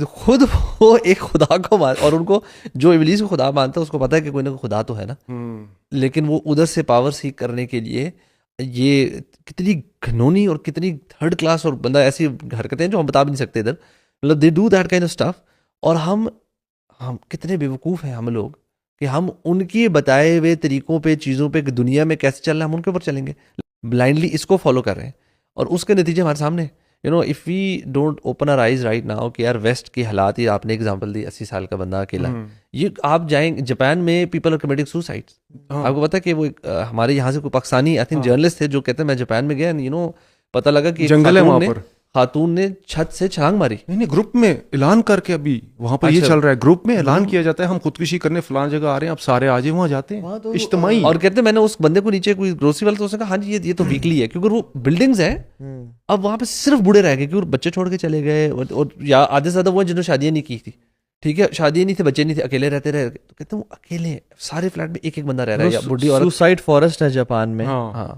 خود وہ ایک خدا کو مان, اور ان کو جو ابلیس کو خدا مانتا ہے اس کو پتا ہے کہ کوئی نہ کوئی خدا تو ہے نا, لیکن وہ ادھر سے پاور سیک کرنے کے لیے یہ کتنی گھنونی اور کتنی تھرڈ کلاس اور بندہ ایسی حرکتیں جو ہم بتا بھی نہیں سکتے ادھر, مطلب they do that kind of stuff. اور ہم کتنے بیوقوف ہیں ہم لوگ کہ ہم ان کی بتائے ہوئے طریقوں پہ, چیزوں پہ, دنیا میں کیسے چل رہا ہے ہم ان کے اوپر چلیں گے, بلائنڈلی اس کو فالو کر رہے ہیں, اور اس کے نتیجے ہمارے سامنے. If we don't open our eyes right now کہ یار ویسٹ کے حالات, یہ آپ نے ایگزامپل دی 80 سال کا بندہ اکیلا, یہ آپ جائیں جاپان میں پیپل آر کمیٹنگ سوسائڈ. آپ کو پتا کہ وہ ہمارے یہاں سے کوئی پاکستانی آئی تھنک جرنلسٹ تھے جو کہتے ہیں میں جاپان میں گیا, پتہ لگا کہ جنگل ہے وہاں پر, خاتون نے چھت سے چھلانگ ماری. نہیں گروپ میں اعلان کر کے, ابھی وہاں پر یہ چل رہا ہے, گروپ میں اعلان کیا جاتا ہے ہم خودکشی کرنے فلان جگہ آ رہے ہیں, اب سارے آ جائیں وہاں جاتے ہیں اجتماعی. اور کہتے ہیں میں نے اس بندے کو نیچے کوئی گروسری والا تو اس نے کہا ہاں جی یہ تو ویکلی ہے, کیونکہ وہ بلڈنگز ہیں, اب وہاں پہ صرف بوڑھے رہ گئے کیونکہ بچے چھوڑ کے چلے گئے, اور یا آدھے سے زیادہ وہ جنہوں شادیاں نہیں کی تھی, ٹھیک ہے, شادیاں نہیں تھی, بچے نہیں تھے, اکیلے رہتے رہے. تو کہتے ہیں وہ اکیلے سارے فلیٹ میں ایک بندہ رہ رہا ہے, یا بڈھی عورت. سوسائڈ فارسٹ ہے جاپان میں,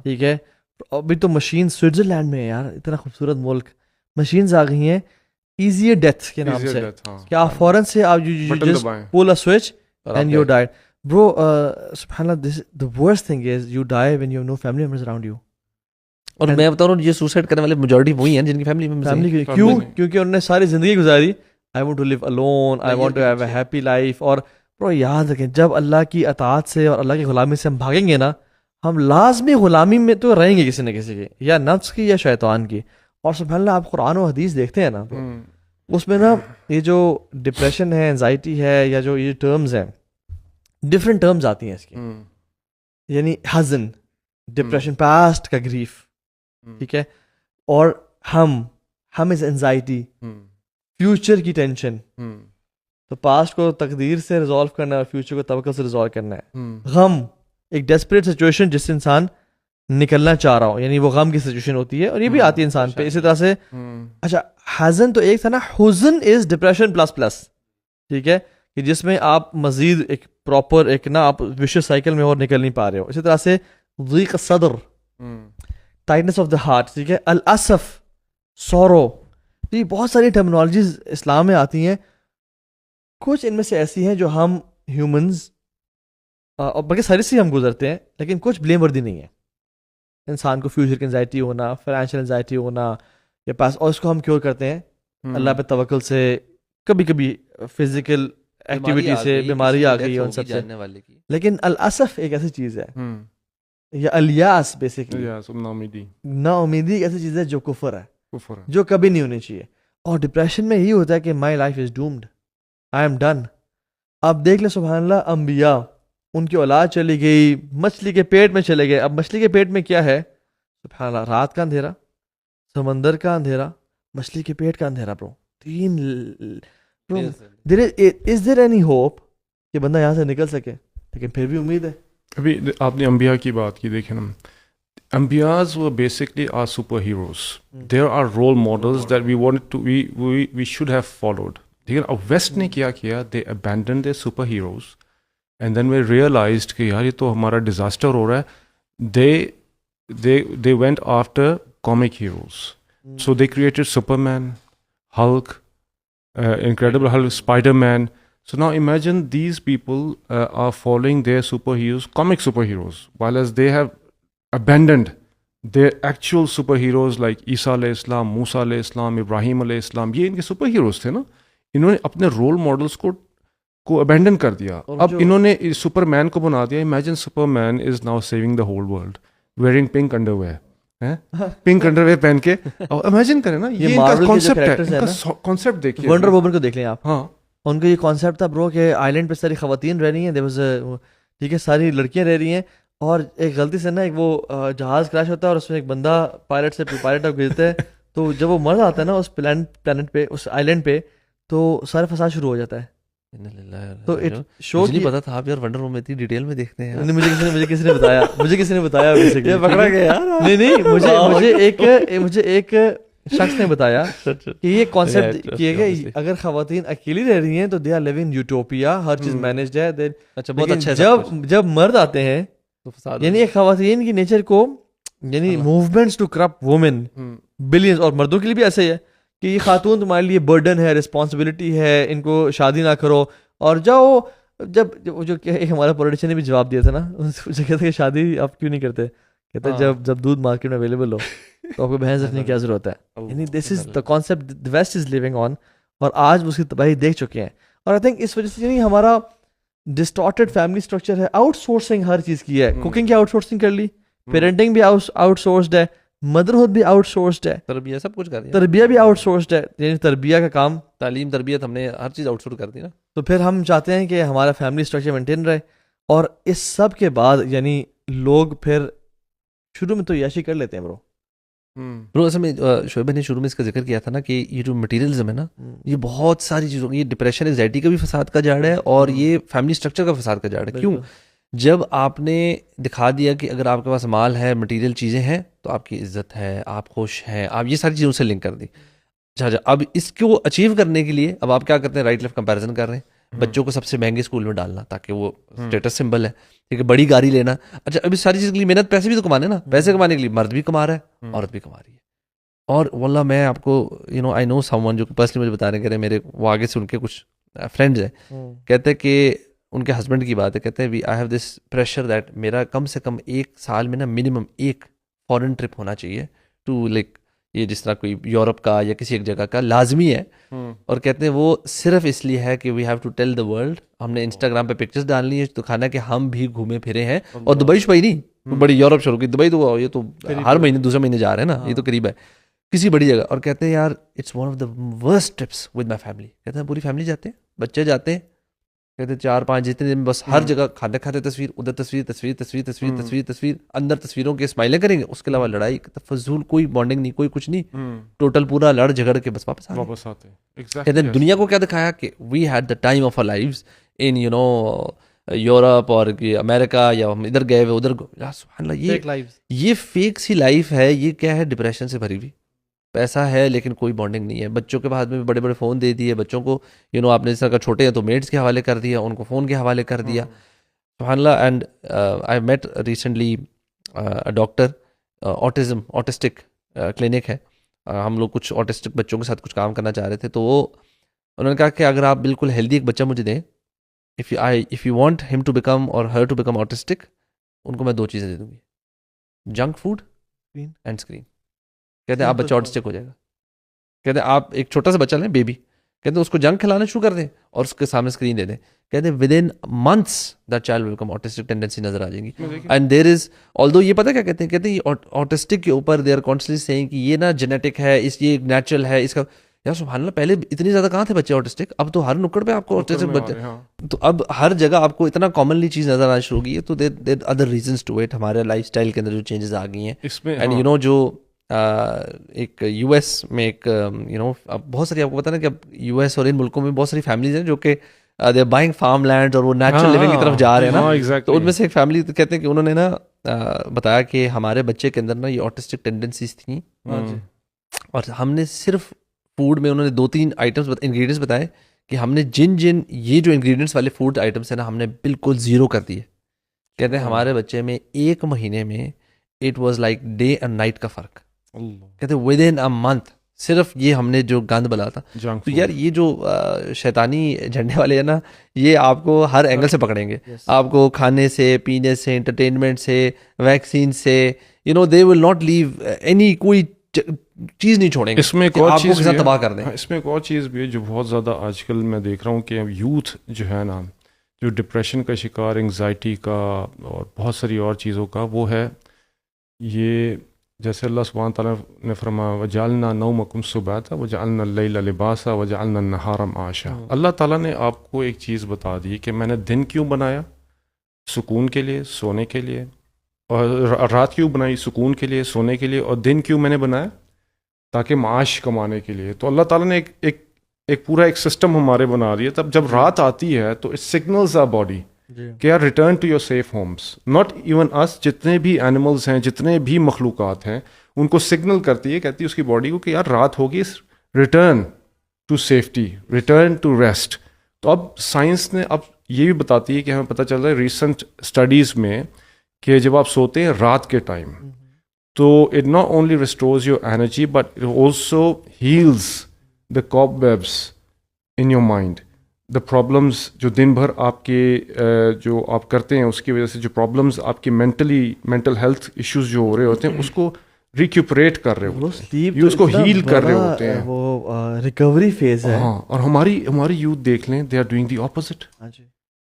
ٹھیک ہے, ابھی تو مشین سوئٹزرلینڈ میں ہے یار, اتنا خوبصورت ملک, مشینز آ گئی ہیں ایزی ڈیتھ کے نام سے, کہ آپ فوراً سے آپ just pull a switch and you died. Bro سبحان اللہ, the worst thing is you die when you have no family members around you. اور میں بتا رہا ہوں یہ سوسائڈ کرنے والے میجورٹی وہی ہیں جن کی فیملی ممبرز ہیں. کیوں؟ کیونکہ انہوں نے ساری زندگی گزاری I want to live alone, I want to have a happy life. اور برو یاد رکھیں جب اللہ کی اطاعت سے اور اللہ کی غلامی سے ہم بھاگیں گے نا, ہم لازمی غلامی میں تو رہیں گے کسی نہ کسی کی, یا نفس کی یا شیطان کی. اور سبحان اللہ آپ قرآن و حدیث دیکھتے ہیں نا, اس میں نا یہ جو ڈپریشن ہے, انزائٹی ہے, یا جو یہ ٹرمز ہیں, ڈفرینٹ ٹرمز آتی ہیں اس کی, یعنی حزن, ڈپریشن, پاسٹ کا گریف, ٹھیک ہے, اور ہم از انزائٹی, فیوچر کی ٹینشن. تو پاسٹ کو تقدیر سے ریزالو کرنا ہے اور فیوچر کو توکل سے ریزالو کرنا ہے. غم ایک ڈیسپریٹ سچویشن جس سے انسان نکلنا چاہ رہا ہو, یعنی وہ غم کی سچویشن ہوتی ہے, اور یہ بھی آتی ہے انسان پہ اسی طرح سے. اچھا حزن تو ایک تھا نا, حزن از ڈپریشن پلس پلس, ٹھیک ہے, کہ جس میں آپ مزید ایک پراپر ایک نا آپ وشیس سائیکل میں اور نکل نہیں پا رہے ہو. اسی طرح سے ضیق صدر, ٹائٹنس آف دا ہارٹ, ٹھیک ہے, الاسف, سورو. تو یہ بہت ساری ٹرمنالوجیز اسلام میں آتی ہیں. کچھ ان میں سے ایسی ہیں جو ہم ہیومنز اور بلکہ ساری سے ہم گزرتے ہیں, لیکن کچھ بلیم وردی نہیں ہے. انسان کو فیوچر کی انزائٹی ہونا, فائنینشیل انزائٹی ہونا یا پاس, اور اس کو ہم کیور کرتے ہیں اللہ پہ توکل سے. کبھی کبھی فزیکل ایکٹیویٹی سے بیماری آ گئی ہے ان سب سے, لیکن الاسف ایک ایسی چیز ہے, یا الیاس بیسکلی نا امیدی ایک ایسی چیز ہے جو کفر ہے, جو کبھی نہیں ہونی چاہیے. اور ڈپریشن میں یہی ہوتا ہے کہ my life is doomed, I am done. آپ دیکھ لیں سبحان اللہ, انبیاء ان کی اولاد چلی گئی, مچھلی کے پیٹ میں چلے گئے. اب مچھلی کے پیٹ میں کیا ہے, سبحان اللہ, رات کا اندھیرا, سمندر کا اندھیرا, مچھلی کے پیٹ کا اندھیرا. برو تین, از دیر اینی ہوپ کہ بندہ یہاں سے نکل سکے, لیکن پھر بھی امید ہے. ابھی آپ نے انبیاء کی بات کی, دیکھیں نا, انبیاز were basically our superheroes. There are role models that we wanted to, we should have followed. ٹھیک ہے نا. اب ویسٹ نے کیا کیا, they abandoned their superheroes and then we realized کہ یار یہ تو ہمارا ڈیزاسٹر ہو رہا ہے. They went after comic heroes. So they created Superman, Hulk, Incredible Hulk, Spider-Man. So now imagine these people are following their superheroes, comic superheroes, while as they have abandoned their actual superheroes like Isa alayhi salam, Musa alayhi salam, Ibrahim alayhi salam. یہ ان کے super heroes تھے نا. انہوں نے اپنے role models کو abandon کر دیا. اب انہوں نے سپر مین کو بنا دیا. Imagine superman is now saving the whole world wearing pink underwear, pink underwear پہن کے. امیجن کریں نا, یہ کانسیپٹ ہے, ان کا کانسیپٹ دیکھیے. ونڈر وومن کو دیکھ لیں آپ. ہاں, ان کا یہ کانسیپٹ تھا برو کہ آئلینڈ پہ ساری خواتین رہ رہی ہیں, ٹھیک ہے, ساری لڑکیاں رہ رہی ہیں, اور ایک غلطی سے نا ایک وہ جہاز کریش ہوتا ہے اور اس میں ایک بندہ پائلٹ گرتا ہے. تو جب وہ مر جاتا ہے نا اس پلانٹ پہ, اس آئلینڈ پہ, تو سارا فساد شروع ہو جاتا ہے. تو شو نہیں پتا تھا آپ یار ونڈر وومن اتنی ڈیٹیل میں دیکھتے ہیں. مجھے کسی نے بتایا پکڑا گیا. نہیں, مجھے ایک شخص نے بتایا کہ یہ کانسیپٹ کہ اگر خواتین اکیلی رہ رہی ہیں تو دے آر لیونگ یوٹوپیا, ہر چیز مینجڈ ہے. جب مرد آتے ہیں, یعنی ایک خواتین کی نیچر کو, یعنی movements to corrupt woman brains, اور مردوں کے لیے بھی ایسے ہی ہے کہ یہ خاتون تمہارے لیے برڈن ہے, رسپانسبلٹی ہے, ان کو شادی نہ کرو. اور جاؤ, جب جو ایک ہمارا پولیٹیشین نے بھی جواب دیا تھا نا, کہتے کہ شادی آپ کیوں نہیں کرتے, کہتے جب دودھ مارکیٹ میں اویلیبل ہو تو آپ کو بھینس رکھنے کی کیا ضرورت ہے. یعنی this is the concept the west is living on, اور آج اس کی تباہی دیکھ چکے ہیں. اور آئی تھنک اس وجہ سے یعنی ہمارا ڈسٹارٹیڈ فیملی اسٹرکچر ہے. آؤٹ سورسنگ ہر چیز کی ہے. کوکنگ کی آؤٹ سورسنگ کر لی, پیرنٹنگ بھی آؤٹ سورسڈ ہے, مدرہڈ بھی آؤٹ سورسڈ ہے, تربیت سب کچھ کر دیا, تربیت بھی آؤٹ سورسڈ ہے. یعنی تربیت کا کام, تعلیم تربیت, ہم نے ہر چیز آؤٹ سورس کر دی نا. تو پھر ہم چاہتے ہیں کہ ہمارا فیملی اسٹرکچر مینٹین رہے. اور اس سب کے بعد یعنی لوگ پھر شروع میں تو عیاشی کر لیتے ہیں برو. اصل میں شعیب نے شروع میں اس کا ذکر کیا تھا نا کہ یہ جو مٹیریلزم ہے نا, یہ بہت ساری چیزوں, یہ ڈپریشن انزائٹی کا بھی فساد کا جاڑ ہے, اور یہ فیملی اسٹرکچر کا فساد کا جاڑ ہے. کیوں؟ جب آپ نے دکھا دیا کہ اگر آپ کے پاس مال ہے, مٹیریل چیزیں ہیں, تو آپ کی عزت ہے, آپ خوش ہیں, آپ یہ ساری چیزوں سے لنک کر دی. اچھا, اب اس کو اچیو کرنے کے لیے اب آپ کیا کرتے ہیں, رائٹ لیفٹ کمپیریزن کر رہے ہیں, بچوں کو سب سے مہنگے اسکول میں ڈالنا تاکہ وہ اسٹیٹس سمبل ہے, ٹھیک ہے, بڑی گاڑی لینا. اچھا, اب اس ساری چیز کے لیے محنت, پیسے بھی تو کمانے نا, پیسے کمانے کے لیے مرد بھی کما رہا ہے, عورت بھی کما رہی ہے. اور واللہ میں آپ کو آئی نو سم ون جو پرسنلی مجھے بتانے کہہ رہے ہیں, میرے وہ آگے سے ان کے کچھ فرینڈز ہیں, کہتے ہیں کہ ان کے ہسبینڈ کی بات ہے, کہتے ہیں we I have this pressure that میرا کم سے کم ایک سال میں نا منیمم ایک فورن ٹرپ ہونا چاہیے ٹو لائک, یہ جس طرح کوئی یورپ کا یا کسی ایک جگہ کا لازمی ہے. اور کہتے ہیں وہ صرف اس لیے ہے کہ we have to tell the world, ہم نے انسٹاگرام پہ پکچرز ڈالنی ہے, تو کھانا کہ ہم بھی گھومے پھرے ہیں. اور دبئی شبئی نہیں, بڑی یورپ شروع کی, دبئی تو یہ تو ہر مہینے دوسرے مہینے جا رہے ہیں نا, یہ تو قریب ہے کسی بڑی جگہ. اور کہتے ہیں یار it's one of the worst trips with my family. کہتے ہیں پوری فیملی جاتے ہیں, بچے جاتے ہیں, کہتے 4-5 جتنے دن بس ہر جگہ کھانے کھاتے تصویر, ادھر تصویر تصویر تصویر تصویر تصویر تصویر, اندر تصویروں کے اسمائلیں کریں گے, اس کے علاوہ لڑائی فضول, کوئی بانڈنگ نہیں, کوئی کچھ نہیں, ٹوٹل پورا لڑ جھگڑ کے بس واپس آتے ہیں. کہتے ہیں دنیا کو کیا دکھایا کہ we had the time of our lives in you know Europe اور امریکہ, یا ہم ادھر گئے ہوئے ادھر. سبحان اللہ, یہ فیک سی لائف ہے. یہ کیا ہے؟ ڈپریشن سے بھری ہوئی. پیسہ ہے لیکن کوئی بانڈنگ نہیں ہے. بچوں کے ہاتھ میں بڑے بڑے فون دے دیے بچوں کو, آپ نے جس طرح کا چھوٹے ہیں تو میڈس کے حوالے کر دیا, ان کو فون کے حوالے کر دیا. سبحان اللہ. And I met recently doctor, autistic clinic ہے, ہم لوگ کچھ آٹسٹک بچوں کے ساتھ کچھ کام کرنا چاہ رہے تھے. تو انہوں نے کہا کہ اگر آپ بالکل ہیلدی ایک بچہ مجھے دیں, if you want him to become or her to become autistic, ان کو میں 2 چیزیں دے دوں گی, جنک فوڈ اینڈ اسکرین. کہتے ہیں آپ بچہ آٹسٹک ہو جائے گا. کہتے ہیں آپ ایک چھوٹا سا بچہ لیں, بیبی, کہتے ہیں اس کو جنک کھلانا شروع کر دیں اور اس کے سامنے اسکرین دے دیں. کہتے ہیں with in months that child will come autistic tendency نظر آ جائیں گی. اینڈ دیر از آلدو, یہ پتہ کیا کہتے ہیں آٹسٹک کے اوپر دے آر کانسٹنٹلی سیئنگ کہ یہ نا جینیٹک ہے, یہ نیچرل ہے اس کا. یار سبحان اللہ, پہلے اتنی زیادہ کہاں تھے بچے آٹسٹک, اب تو ہر نکڑ پہ آپ کو آٹسٹک بچے, تو اب ہر جگہ آپ کو اتنا کامنلی چیز نظر آنا شروع ہوئی ہے. تو there other reasons to it, ہمارے لائف اسٹائل کے اندر جو چینجز آ گئی ہیں. اینڈ یو نو جو ایک یو ایس میں ایک بہت ساری, آپ کو پتا نا کہ اب یو ایس اور ان ملکوں میں بہت ساری فیملیز ہیں جو کہ they are buying farm land اور وہ نیچرل لیونگ کی طرف جا رہے ہیں نا. تو ان میں سے ایک فیملی کہتے ہیں کہ انہوں نے نا بتایا کہ ہمارے بچے کے اندر نا یہ آٹسٹک ٹینڈنسیز تھیں, اور ہم نے صرف فوڈ میں, انہوں نے 2-3 آئٹمس انگریڈینٹس بتائے کہ ہم نے جن یہ جو انگریڈینٹس والے فوڈ آئٹمس ہیں نا, ہم نے بالکل 0 کر دیے. کہتے ہیں ہمارے بچے میں 1 مہینے میں it was like day and night کا فرق. کہتے ہیں ود ان اے منتھ صرف یہ ہم نے جو گند بلا تھا. تو یار یہ جو شیطانی جھنڈے والے ہیں نا, یہ آپ کو ہر اینگل سے پکڑیں گے. آپ کو کھانے سے, پینے سے, انٹرٹینمنٹ سے, ویکسین سے, دے ول ناٹ لیو اینی, کوئی چیز نہیں چھوڑیں گے. اس میں ایک اور چیز بھی تباہ کر دیں. اس میں ایک اور چیز بھی ہے جو بہت زیادہ آج کل میں دیکھ رہا ہوں کہ یوتھ جو ہے نا, جو ڈپریشن کا شکار, انگزائٹی کا اور بہت ساری اور چیزوں کا, وہ ہے یہ جیسے اللہ سبحانہ تعالیٰ نے فرمایا وجعلنا نومکم سباتا وجعلنا اللیل لباسا وجعلنا النہار معاشا. اللہ تعالیٰ نے آپ کو ایک چیز بتا دی کہ میں نے دن کیوں بنایا, سکون کے لیے, سونے کے لیے, اور رات کیوں بنائی, سکون کے لیے, سونے کے لیے, اور دن کیوں میں نے بنایا, تاکہ معاش کمانے کے لیے. تو اللہ تعالیٰ نے ایک پورا ایک سسٹم ہمارے بنا دیا. تب جب رات آتی ہے تو اٹ سگنلز آ باڈی کہ یار return to your safe homes. Not even اس, جتنے بھی اینیملز ہیں, جتنے بھی مخلوقات ہیں, ان کو سگنل کرتی ہے, کہتی ہے اس کی باڈی کو کہ یار رات ہوگی, return to safety, return to rest. تو اب سائنس نے اب یہ بھی بتاتی ہے کہ ہمیں پتہ چل رہا ہے ریسنٹ اسٹڈیز میں کہ جب آپ سوتے ہیں رات کے ٹائم, تو it not only restores your energy but it also heals the cop vibes in your mind. The problems جو دن بھر آپ کے جو آپ کرتے ہیں اس کی وجہ سے جو پرابلمس آپ کی مینٹل ہیلتھ ایشوز جو ہو رہے ہوتے ہیں, اس کو ریکیوپریٹ کر رہے ہوتے ہیں, اس کو ہیل کر رہے ہوتے ہیں. وہ ریکوری فیز ہے. ہاں, اور ہماری یوتھ دیکھ لیں, they are doing the opposite.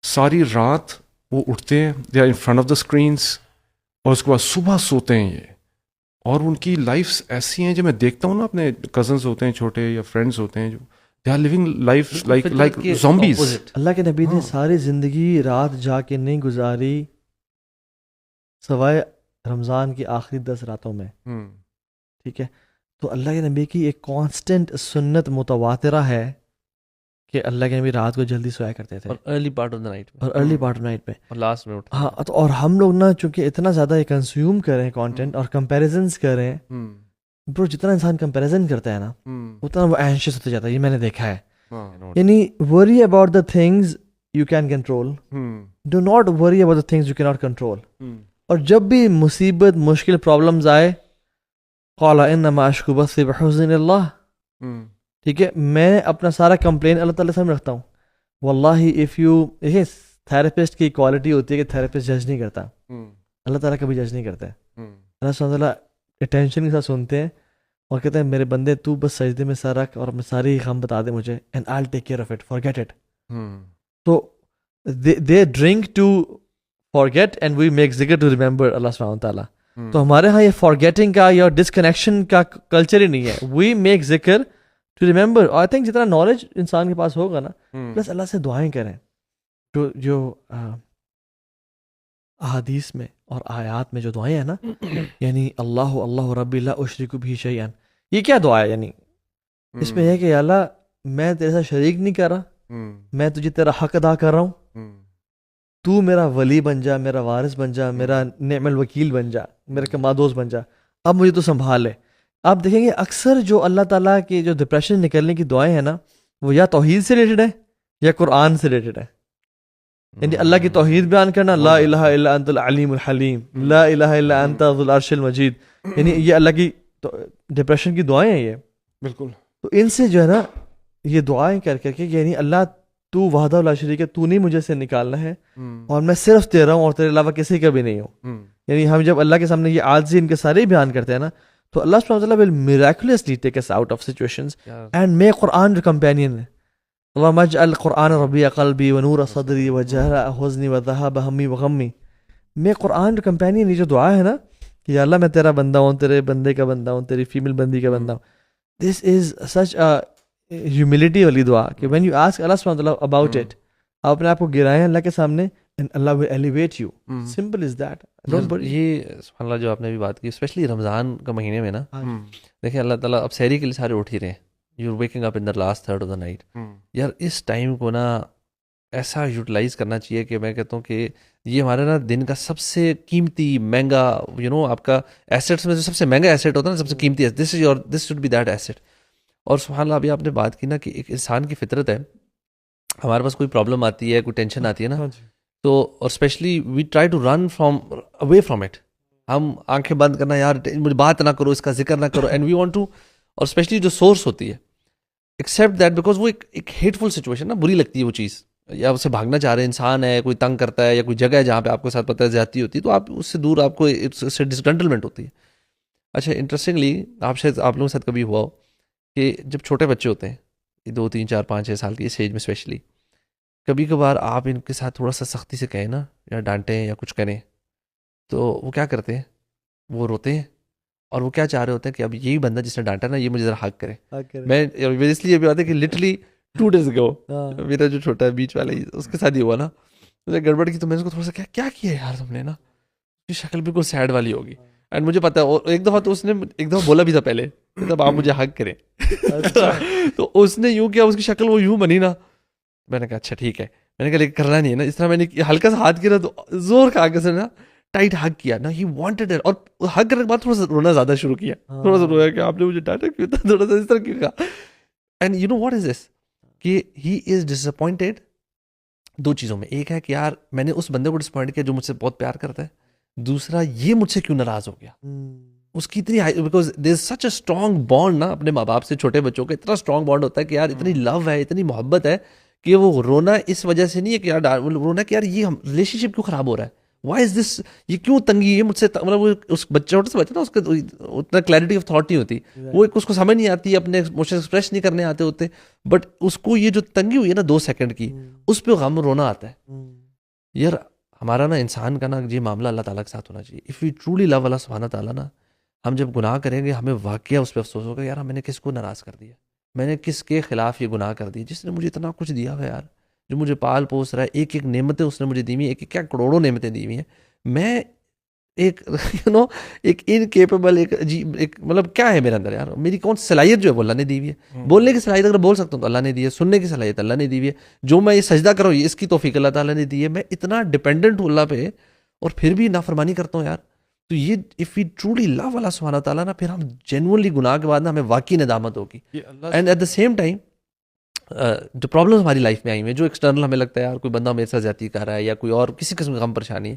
ساری رات وہ اٹھتے ہیں, they are in front of the screens, اور اس کے بعد صبح سوتے ہیں یہ. اور ان کی لائفس ایسی ہیں جو میں دیکھتا ہوں نا, اپنے کزنس ہوتے ہیں چھوٹے یا فرینڈس ہوتے ہیں, جو they are living life like zombies. اللہ کے نبی نے ساری زندگی رات جا کے نہیں گزاری سوائے رمضان کی آخری 10 راتوں میں. ٹھیک ہے, تو اللہ کے نبی کی ایک کانسٹنٹ سنت متواترہ ہے کہ اللہ کے نبی رات کو جلدی سویا کرتے تھے, اور early part of the night میں, اور ارلی پارٹ آف نائٹ میں, اور لاسٹ میں اٹھتے. ہاں, اور ہم لوگ نا چونکہ اتنا زیادہ یہ کنزیوم کریں کانٹینٹ اور کمپیریزنس کریں, برو جتنا انسان کمپیریزن کرتا ہے نا اتنا وہ اینشیس ہوتا جاتا ہے. یہ میں نے دیکھا ہے. یعنی worry about the things you can control, do not worry about the things you کی ناٹ کنٹرول. اور جب بھی مصیبت, مشکل, پرابلمز آئے, قال انما اشکو بثی بحزن اللہ. ٹھیک ہے, میں اپنا سارا کمپلین اللہ تعالیٰ سے رکھتا ہوں. واللہ اف یو, دیکھیں تھراپسٹ کی کوالٹی ہوتی ہے کہ تھراپسٹ جج نہیں کرتا, اللہ تعالیٰ کبھی جج نہیں کرتا ہے. اللہ سبحانہ تعالیٰ اٹینشن کے ساتھ سنتے ہیں اور کہتے ہیں میرے بندے تو بس سجدے میں سر رکھ اور اپنے ساری غم بتا دے مجھے, and I will take care of it, forget it. تو they drink to forget and we make ذکر ٹو ریمبر اللہ سبحانہ تعالیٰ. تو ہمارے ہاں یہ فارگیٹنگ کا یا ڈسکنیکشن کا کلچر ہی نہیں ہے. وی میک ذکر ٹو ریمبر. آئی تھنک جتنا نالج انسان کے پاس ہوگا نا, پلس اللہ سے دعائیں کریں. جو احادیث میں اور آیات میں جو دعائیں ہیں نا، یعنی اللہ اللہ ربی لا اشرک بھی شیئا، یہ کیا دعا ہے؟ یعنی اس میں یہ کہ یا اللہ میں تیرے ساتھ شریک نہیں کر رہا، میں تجھے تیرا حق ادا کر رہا ہوں، تو میرا ولی بن جا، میرا وارث بن جا، میرا نعم الوکیل بن جا، میرا کمادوست بن جا، اب مجھے تو سنبھال لے. آپ دیکھیں گے اکثر جو اللہ تعالیٰ کی جو ڈپریشن نکلنے کی دعائیں ہیں نا، وہ یا توحید سے ریلیٹڈ ہے یا قرآن سے ریلیٹڈ ہے. یعنی اللہ کی توحید بیان کرنا، لا الہ الا انت العلیم الحلیم، لا الہ الا انت ذو العرش المجید، یعنی یہ اللہ کی ڈپریشن کی دعائیں ہیں یہ. بالکل. تو ان سے جو ہے نا یہ دعائیں کر کر کے، یعنی اللہ تو وحدہ لا شریک ہے، تو نہیں مجھے سے نکالنا ہے، اور میں صرف تیرا ہوں اور تیرے علاوہ کسی کا بھی نہیں ہوں. یعنی ہم جب اللہ کے سامنے یہ عاجزی ان کے سارے بیان کرتے ہیں نا، تو اللہ سبحانہ وتعالیٰ will miraculously take us out of situations and make Quran your companion. اللہم اجعل قرآن ربیع قلبی ونور صدری وجلاء حزنی وذہاب ہمی وغمی. میں قرآن your companion، یہ جو دعا ہے نا کہ یا اللہ میں تیرا بندہ ہوں، تیرے بندے کا بندہ ہوں، تیری فیمیل بندی کا بندہ ہوں. This is such a humility والی دعا کہ when you ask Allah سبحانہ وتعالیٰ about it، آپ اپنے آپ کو گرائیں اللہ کے سامنے and Allah will elevate you. Simple is that. یہ سبحان اللہ جو آپ نے بھی بات کی، اسپیشلی رمضان کا مہینے میں نا، دیکھیں اللہ تعالیٰ اب سحری کے لیے سارے اٹھ ہی رہے ہیں، you waking up in the last third of the night. یار اس ٹائم کو نا ایسا یوٹیلائز کرنا چاہیے کہ میں کہتا ہوں کہ یہ ہمارا نا دن کا سب سے قیمتی مہنگا، آپ کا ایسیٹس میں جو سب سے مہنگا ایسیٹ ہوتا ہے نا، سب سے قیمتی، this should be that asset. اور سبحان اللہ ابھی آپ نے بات کی نا کہ ایک انسان کی فطرت ہے، ہمارے پاس کوئی پرابلم آتی ہے، کوئی ٹینشن آتی ہے نا، تو اور especially we try to run away from it. ہم آنکھیں بند کرنا، یار مجھے بات نہ کرو، اس کا ذکر نہ کرو، اینڈ وی وانٹ ٹو. اور اسپیشلی جو سورس ہوتی ہے ایکسیپٹ دیٹ، بیکاز وہ ایک ہیٹفل سچویشن نا، بری لگتی ہے وہ چیز، یا اسے بھاگنا چاہ رہے انسان ہے، کوئی تنگ کرتا ہے، یا کوئی جگہ ہے جہاں پہ آپ کو ساتھ پتہ ہے زیادتی ہوتی ہے، تو آپ اس سے دور، آپ کو اس سے ڈسگنٹلمنٹ ہوتی ہے. اچھا انٹرسٹنگلی آپ لوگوں کے ساتھ کبھی ہوا ہو کہ جب چھوٹے بچے ہوتے ہیں 2 3 4 5 6 سال کی اس ایج میں اسپیشلی، کبھی کبھار آپ ان کے ساتھ تھوڑا سا سختی سے کہیں نا، یا ڈانٹیں یا کچھ کریں، تو وہ کیا کرتے ہیں، وہ روتے ہیں، اور وہ کیا چاہ رہے ہوتے ہیں کہ اب یہی بندہ جس نے ڈانٹا نا، یہ مجھے ذرا حق کرے. میں اس لیے یہ بھی بات ہے کہ لٹرلی 2 days ago میرا جو چھوٹا ہے بیچ والا، اس کے ساتھ یہ ہوا نا، گڑبڑ کی، تو میں نے اس کو تھوڑا سا کیا کیا یار تم نے نا، اس کی شکل بالکل سیڈ والی ہوگی. اینڈ مجھے پتا ہے، اور ایک دفعہ تو اس نے ایک دفعہ بولا بھی تھا پہلے، تب آپ مجھے حق کریں، تو اس نے یوں کیا، اس کی شکل وہ یوں بنی نا، میں نے کہا اچھا ٹھیک ہے، میں نے کہا لیکن کرنا نہیں ہے نا اس طرح. میں نے ہلکا سا ہاتھ گرا تو زور کا آگے سے نا ٹائٹ ہگ کیا نا، ہی وانٹڈ اٹ، اور ہگ کرنے کے بعد تھوڑا سا رونا زیادہ شروع کیا، تھوڑا سا رویا کہ آپ نے مجھے ڈانٹا کیوں تھا، تھوڑا سا اس طرح کیوں کہا. And you know what is this, کہ ہی از ڈس اپوائنٹیڈ 2 چیزوں میں. ایک ہے کہ یار میں نے اس بندے کو ڈسپوائنٹ کیا جو مجھ سے بہت پیار کرتا ہے، دوسرا یہ مجھ سے کیوں ناراض ہو گیا. اس کی اتنی، because there is such a strong bond نا اپنے ماں باپ سے. چھوٹے بچوں کا اتنا اسٹرانگ بانڈ ہوتا ہے کہ یار اتنی لو ہے، اتنی محبت ہے کہ وہ رونا اس وجہ سے نہیں ہے کہ یار رونا کہ یار یہ ریلیشن شپ کیوں خراب ہو رہا ہے، وائی از دس، یہ کیوں تنگی ہے مجھ سے. مطلب وہ اس بچہ، چھوٹے سے بچہ نا، اس کا اتنا کلیئرٹی آف تھاٹ نہیں ہوتی، وہ اس کو سمجھ نہیں آتی، اپنے ایموشن ایکسپریس نہیں کرنے آتے ہوتے، بٹ اس کو یہ جو تنگی ہوئی ہے نا 2 سیکنڈ کی، اس پہ غم رونا آتا ہے. یار ہمارا نا انسان کا نا یہ معاملہ اللہ تعالیٰ کے ساتھ ہونا چاہیے. اف یو ٹرولی لو اللہ سبحانہ تعالیٰ نا، ہم جب گناہ کریں گے ہمیں واقعہ اس پہ افسوس ہوگا، یار میں نے کس کو ناراض کر دیا، میں نے کس کے خلاف یہ گناہ کر دی، جس نے مجھے اتنا کچھ دیا ہوا ہے یار، جو مجھے پال پوس رہا ہے، ایک ایک نعمتیں اس نے مجھے دی ہوئی ہیں، ایک کیا کروڑوں نعمتیں دی ہوئی ہیں. میں ایک ایک انکیپیبل، ایک عجیب، ایک مطلب کیا ہے میرے اندر یار، میری کون صلاحیت جو ہے وہ اللہ نے دی ہوئی ہے. بولنے کی صلاحیت اگر بول سکتا ہوں تو اللہ نے دی ہے، سننے کی صلاحیت اللہ نے دی ہوئی ہے، جو میں یہ سجدہ کر رہا ہوں اس کی توفیق اللہ تعالیٰ نے دی ہے. میں اتنا ڈپینڈنٹ ہوں اللہ پہ، اور پھر بھی نافرمانی کرتا ہوں یار. تو یہ اف وی ٹرولی لو اللہ سبحانہ تعالیٰ نا، پھر ہم جینوئنلی گناہ کے بعد نا ہمیں واقعی ندامت ہوگی. And at the same time جو پرابلمس ہماری لائف میں آئی ہیں، جو ایکسٹرنل ہمیں لگتا ہے یار کوئی بندہ میرے ساتھ زیادتی کر رہا ہے، یا کوئی اور کسی قسم کی غم پریشانی ہے،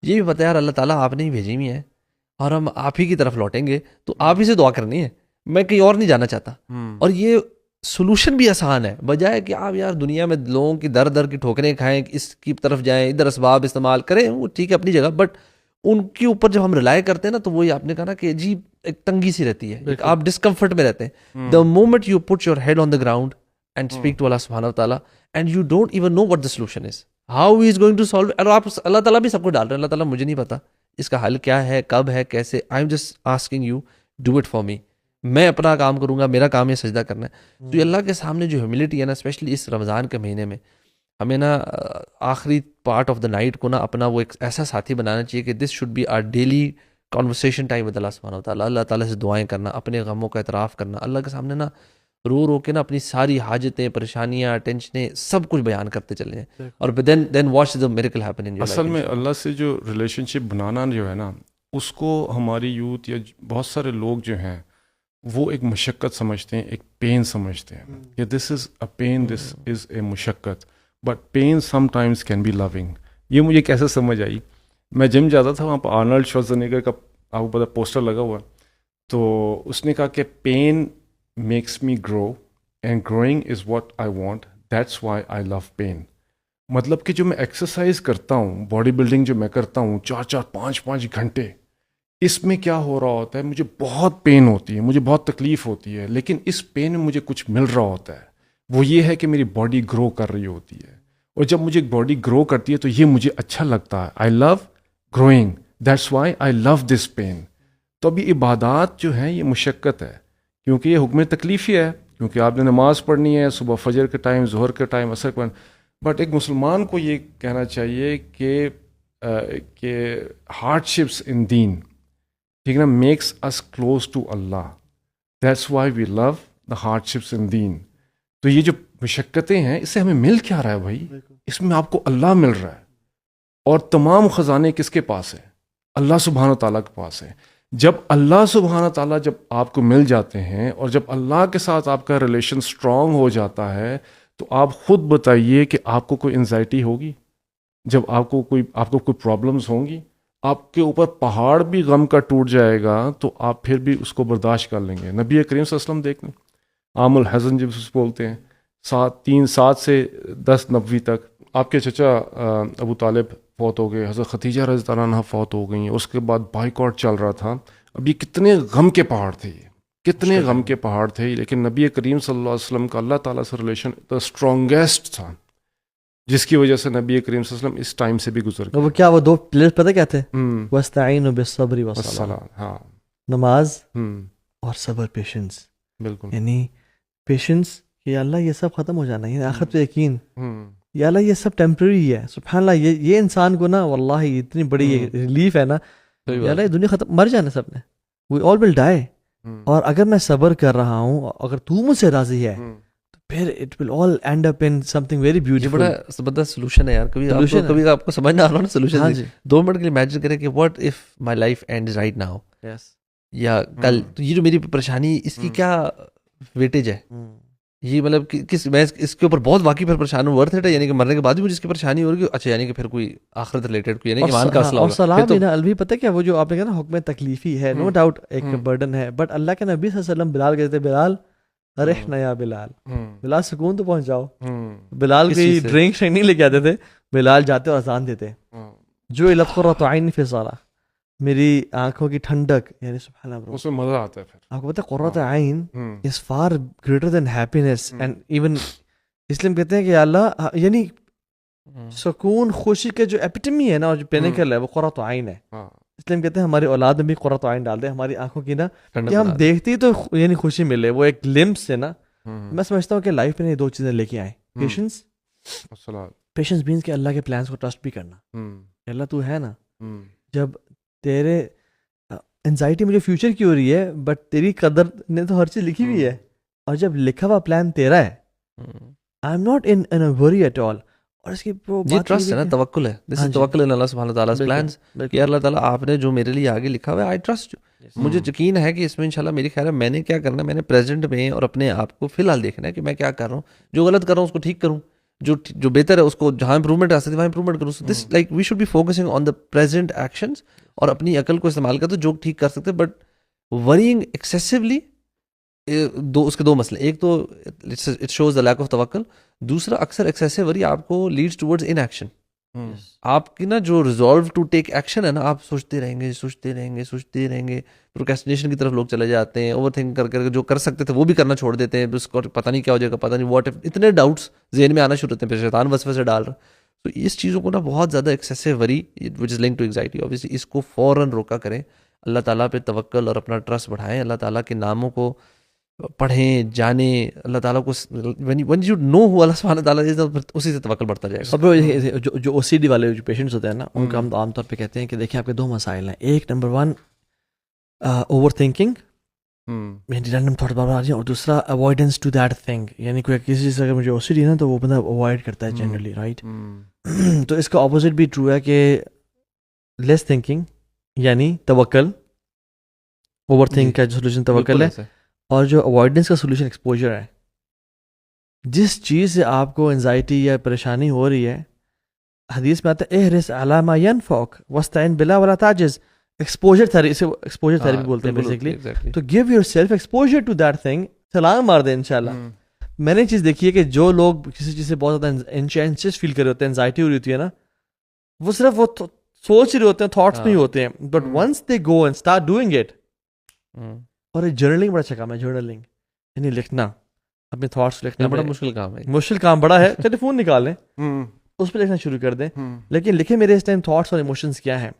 یہ بھی پتہ ہے یار اللہ تعالیٰ آپ نے ہی بھیجی ہوئی ہے، اور ہم آپ ہی کی طرف لوٹیں گے، تو آپ ہی سے دعا کرنی ہے، میں کہیں اور نہیں جانا چاہتا. اور یہ سولوشن بھی آسان ہے، بجائے کہ آپ یار دنیا میں لوگوں کی در در کی ٹھوکریں کھائیں، اس کی طرف جائیں، ادھر اسباب استعمال کریں، وہ ٹھیک ہے اپنی جگہ، بٹ ان کے اوپر جب ہم ریلائی کرتے ہیں نا، تو وہی آپ نے کہا نا کہ عجیب ایک تنگی سی رہتی ہے، آپ ڈسکمفرٹ میں رہتے ہیں. The moment you put your head on the ground and speak to Allah سبحانہ تعالیٰ، and you don't even know what the solution is, how he is going to solve. اور آپ اللہ تعالیٰ بھی سب کو ڈال رہے ہیں، اللہ تعالیٰ مجھے نہیں پتا اس کا حل کیا ہے، کب ہے، کیسے. I am just asking you do it for me, میں اپنا کام کروں گا، میرا کام ہے سجدہ کرنا ہے. تو یہ اللہ کے سامنے جو ہیوملٹی ہے نا، اسپیشلی اس رمضان کے مہینے میں، ہمیں نا آخری پارٹ آف دا نائٹ کو نا اپنا وہ ایک ایسا ساتھی بنانا چاہیے کہ this should be our daily conversation time with Allah سبحانہ وتعالیٰ. اللہ تعالیٰ سے دعائیں کرنا, اپنے غموں کا اعتراف کرنا, اللہ کے سامنے نا رو رو کے نا اپنی ساری حاجتیں, پریشانیاں, ٹینشنیں سب کچھ بیان کرتے چلے ہیں, اور then watch the miracle happen in your life. اصل میں اللہ سے جو ریلیشن شپ بنانا جو ہے نا, اس کو ہماری یوتھ یا بہت سارے لوگ جو ہیں وہ ایک مشقت سمجھتے ہیں, ایک پین سمجھتے ہیں کہ دس is a pain, this is a مشقت, but pain sometimes can be long. یہ مجھے کیسے سمجھ آئی, میں جم جاتا تھا, وہاں پہ آرنلڈ شوارزنیگر کا آپ کو پتا پوسٹر لگا ہوا, تو اس نے کہا کہ pain makes me grow and growing is what I want, that's why I love pain. مطلب کہ جو میں ایکسرسائز کرتا ہوں, باڈی بلڈنگ جو میں کرتا ہوں 4-5 گھنٹے, اس میں کیا ہو رہا ہوتا ہے, مجھے بہت پین ہوتی ہے, مجھے بہت تکلیف ہوتی ہے, لیکن اس پین میں مجھے کچھ مل رہا ہوتا ہے, وہ یہ ہے کہ میری باڈی گرو کر رہی ہوتی ہے, اور جب مجھے باڈی گرو کرتی ہے تو یہ مجھے اچھا لگتا ہے. I love growing, that's why I love this pain. تو اب یہ عبادات جو ہیں یہ مشقت ہے, کیونکہ یہ حکم تکلیفی ہے, کیونکہ آپ نے نماز پڑھنی ہے صبح فجر کے ٹائم, ظہر کے ٹائم, عصر کے ٹائم. بٹ ایک مسلمان کو یہ کہنا چاہیے کہ ہارڈ شپس ان دین, ٹھیک نا, makes us close to Allah, that's why we love the hardships in دین. تو یہ جو مشقتیں ہیں اس سے ہمیں مل کیا رہا ہے بھائی, اس میں آپ کو اللہ مل رہا ہے, اور تمام خزانے کس کے پاس ہیں, اللہ سبحانہ تعالیٰ کے پاس ہے. جب اللہ سبحانہ تعالیٰ جب آپ کو مل جاتے ہیں, اور جب اللہ کے ساتھ آپ کا ریلیشن سٹرونگ ہو جاتا ہے, تو آپ خود بتائیے کہ آپ کو کوئی انزائٹی ہوگی, جب آپ کو کوئی پرابلمز ہوں گی, آپ کے اوپر پہاڑ بھی غم کا ٹوٹ جائے گا تو آپ پھر بھی اس کو برداشت کر لیں گے. نبی کریم صلی اللہ علیہ وسلم دیکھ لیں, عام الحزن جب اس بولتے ہیں 7 سے 10 نبوی تک, آپ کے چچا ابو طالب فوت ہو گئے, حضرت ختیجہ رضی اللہ عنہا فوت ہو گئیں, اس کے بعد بائیکاٹ چل رہا تھا. اب یہ کتنے غم کے پہاڑ تھے, یہ کتنے غم کے پہاڑ تھے, لیکن نبی کریم صلی اللہ علیہ وسلم کا اللہ تعالیٰ سے ریلیشن دا اسٹرانگیسٹ تھا, جس کی وجہ سے نبی کریم صلی اللہ علیہ وسلم اس ٹائم سے بھی گزر گئے. وہ کیا, وہ 2 پلیئر پتہ کیا تھے, وَاسْتَعِينُوا بِالصَّبْرِ وَالصَّلَاةِ, ہاں, نماز اور صبر, پیشنس. بالکل, یعنی پیشنس کہ یا اللہ یہ سب ختم ہو جانا ہے, آخرت پہ یقین, یا اللہ یہ سب ٹیمپرری ہے. سبحان اللہ, یہ انسان کو نا واللہ اتنی بڑی ریلیف ہے نا, یا اللہ یہ دنیا ختم, مر جانا سب نے, وی آل ول ڈائی, اور اگر میں صبر کر رہا ہوں, اگر تو مجھ سے راضی ہے, تو پھر it will all and up in some thing very beautiful. بڑا زبردست سولوشن ہے یار. کبھی آپ کو سمجھ نہ آ رہا نا سولوشن, 2 منٹ کے لیے امیجن کریں کہ what if my life ends right now, یا کل, تو یہ جو میری پریشانی اس کی کیا ویٹیج ہے, یہ مطلب میں اس کے اوپر بہت واقعی پھر پریشان ہوں, ورتھ اٹ ہے, یعنی کہ مرنے کے بعد بھی مجھے اس کی پریشانی ہو رہی ہے, اچھا یعنی کہ پھر کوئی آخرت ریلیٹڈ کوئی, یعنی ایمان کا مسئلہ ہوگا. اور سلام بھی نا الوی, پتہ کیا, وہ جو آپ نے کہا نا حکم تکلیفی ہے, نو ڈاؤٹ ایک برڈن ہے, بٹ اللہ کے نبی صلی اللہ علیہ وسلم بلال کہتے, بلال ارحنا یا بلال, بلال سکون تو پہنچ جاؤ. بلال کی ڈرنک نہیں لے کے آتے تھے, بلال جاتے اور اذان دیتے, جو قرۃ عین فی الصلاۃ, میری آنکھوں کی ٹھنڈک, یعنی سبحان اللہ, اس میں مزہ آتا ہے. پھر آپ کو پتہ ہے قرۃ عین is for greater than happiness, and even اس لیے ہم کہتے ہیں کہ اللہ, یعنی سکون خوشی کے جو ایپیٹمی ہے نا, اور جو پینیکل ہے, وہ قرۃ عین ہے. اس لیے ہم کہتے ہیں ہماری اولاد میں بھی قرۃ عین ڈال دیں, ہماری آنکھوں کی نا, کہ ہم دیکھتے ہی تو یعنی خوشی ملے, وہ ایک لمس ہے نا. میں سمجھتا ہوں کہ لائف میں یہ 2 چیزیں لے کے آئیں, پیشنس, پیشنس مینس کہ اللہ کے پلانس کو ٹرسٹ بھی کرنا, کہ اللہ تو ہے نا, جب تیرے انزائٹی مجھے فیوچر کی ہو رہی ہے, بٹ تیری قدر نے تو ہر چیز لکھی ہوئی ہے, اور جب لکھا ہوا پلان تیرا ہے, آئی ایم ناٹ ان اے وری ایٹ آل. اور اس کی یہ ٹرسٹ ہے نا, توکل ہے, دس از توکل ان اللہ سبحانہ تعالیٰ پلانز, کہ اللہ تعالیٰ آپ نے جو میرے لیے آگے لکھا ہوا ہے, آئی ٹرسٹ, مجھے یقین ہے کہ اس میں انشاءاللہ میری خیال ہے میں نے کیا کرنا ہے, میں نے پریزنٹ میں اور اپنے آپ کو فی الحال دیکھنا ہے کہ میں کیا کر رہا ہوں, جو غلط کر رہا ہوں اس کو ٹھیک کروں, جو بہتر ہے اس کو جہاں امپرومنٹ آ سکتی ہے وہاں امپرومنٹ کروں. This like we should be focusing on the present actions, اور اپنی عقل کو استعمال کرتے جو ٹھیک کر سکتے, بٹ ورینگ ایکسیسولی, اس کے 2 مسئلے, ایک تو it shows the lack of توکل, دوسرا اکثر ایکسیسو وری آپ کو لیڈس ٹورڈز ان ایکشن. آپ کی نا جو ریزالو ٹو ٹیک ایکشن ہے نا, آپ سوچتے رہیں گے, پروکیسٹینیشن کی طرف لوگ چلے جاتے ہیں, اوور تھنک کر جو کر سکتے تھے وہ بھی کرنا چھوڑ دیتے ہیں, اس کو پتہ نہیں کیا ہو جائے گا, پتہ نہیں واٹ اف, اتنے ڈاؤٹس ذہن میں آنا شروع ہوتے ہیں, پھر شیطان وسوسے سے ڈال رہا. تو اس چیزوں کو نا بہت زیادہ excessive worry which is link to anxiety, obviously اس کو فوراً روکا کریں, اللہ تعالیٰ پہ توکل اور اپنا ٹرسٹ بڑھائیں, اللہ تعالیٰ کے ناموں کو پڑھیں جانیں اللہ تعالیٰ کو. when you know who اللہ سبحانہ تعالیٰ is, اسی سے توکل بڑھتا جائے گا. اب جو OCD والے جو پیشنٹس ہوتے ہیں نا ان کا ہم عام طور پہ کہتے ہیں کہ دیکھیں آپ کے 2 مسائل ہیں. ایک number 1 overthinking, random thought بار بار آ رہی ہیں, اور دوسرا اوائڈنس ٹو دیٹ تھنگ, یعنی کوئی کسی چیز اگر مجھے OCD ہے نا تو وہ بندہ اوائڈ کرتا ہے جنرلی, رائٹ. تو اس کا اپوزٹ بھی ٹرو ہے کہ لیس تھنکنگ یعنی توکل, اوور تھنک کا جو سولوشن توکل ہے, اور جو اوائڈنس کا سولوشن ایکسپوجر ہے. جس چیز سے آپ کو انزائٹی یا پریشانی ہو رہی ہے, حدیث میں آتا ہے احرص علی ما ینفعک واستعن باللہ ولا تعجز. ایکسپوجر تھیرپی, اسے ایکسپوجر تھیرپی بولتے ہیں بیسیکلی. تو give yourself exposure to that thing, چھلانگ مار دیں انشاءاللہ. میں نے چیز دیکھی ہے کہ جو لوگ کسی چیز سے بہت زیادہ انشیس فیل کر رہے ہوتے ہیں, انزائٹی ہو رہی ہوتی ہے نا, وہ صرف وہ سوچ رہے ہوتے ہیں, تھاٹس میں ہی ہوتے ہیں. But once they go and start doing it, اور جرنلنگ بڑا اچھا کام ہے. جرنلنگ یعنی لکھنا, اپنے تھاٹس لکھنا بڑا مشکل کام ہے. مشکل کام بڑا ہے. ٹیلی فون نکالیں, اس پہ لکھنا شروع کر دیں, لیکن لکھیں میرے اس ٹائم تھاٹس اور ایموشنز کیا ہیں.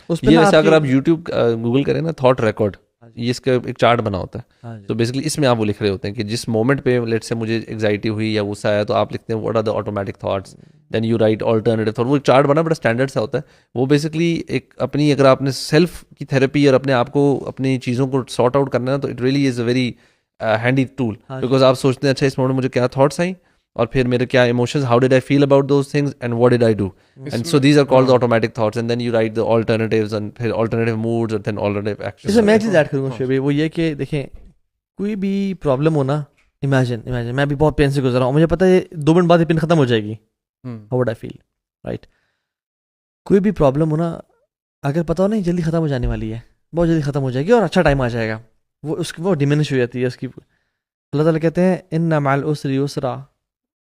اس پہ ویسے اگر آپ یوٹیوب گوگل کریں نا تھاٹ ریکارڈ, یہ اس کا ایک چارٹ بنا ہوتا ہے. تو بیسکلی اس میں آپ وہ لکھ رہے ہوتے ہیں کہ جس مومنٹ پہ لیٹ سے مجھے ایگزائٹی ہوئی یا غصہ آیا تو آپ لکھتے ہیں what are the automatic thoughts, then you write alternative thought. وہ ایک چارٹ بنا, بڑا اسٹینڈرڈ سا ہوتا ہے. وہ بیسکلی ایک اپنی, اگر آپ نے سیلف کی تھیراپی اور اپنے آپ کو اپنی چیزوں کو سارٹ آؤٹ کرنا ہے تو it really is a very handy tool, because آپ سوچتے ہیں اچھا اس مومنٹ مجھے کیا تھاٹس آئیں اور پھر میرے کیا emotions, how did I feel about those things and what did I do, and so these are called automatic thoughts, and then you write the alternatives and پھر آلٹرنیٹیو موڈز اور then alternative action. اس میں ایک چیز add کروں گا شعیب, وہ یہ کہ دیکھیں کوئی بھی پرابلم ہونا, امیجن میں بھی بہت پین سے گزر رہا ہوں, مجھے پتا ہے 2 منٹ بعد یہ پین ختم ہو جائے گی, how would I feel, right. کوئی بھی پرابلم ہونا اگر پتا ہو نہیں جلدی ختم ہو جانے والی ہے, بہت جلدی ختم ہو جائے گی اور اچھا ٹائم آ جائے گا, وہ اس کی وہ ڈیمینش ہو جاتی ہے اس کی. اللہ تعالیٰ کہتے ہیں ان مع العسر یسرا,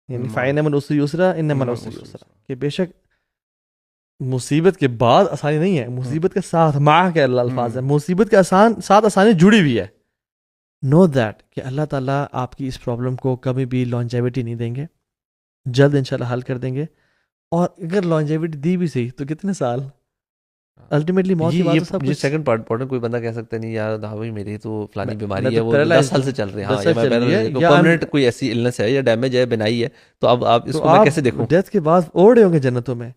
یعنی فإن مع العسر یسرا ان مع العسر یسرا, کہ بے شک مصیبت کے بعد آسانی نہیں ہے, مصیبت کے ساتھ, مع کے اللہ الفاظ ہے, مصیبت کے ساتھ آسانی جڑی ہوئی ہے. نو دیٹ کہ اللہ تعالیٰ آپ کی اس پرابلم کو کبھی بھی لانجیوٹی نہیں دیں گے, جلد انشاءاللہ حل کر دیں گے. اور اگر لانجیوٹی دی بھی صحیح تو کتنے سال, الٹیمیٹلی موت کی بات. سب کچھ سیکنڈ پارٹ کوئی بندہ کہہ سکتا نہیں یار بھائی میری تو فلانی بیماری ہے وہ 10 سال سے چل رہی ہے, پرماننٹ کوئی ایسی النس ہے یا ڈیمیج ہے, بنائی ہے, تو اب آپ اس کو میں کیسے دیکھوں. ڈیتھ کے بعد اوڑے ہوں گے جنتوں میں.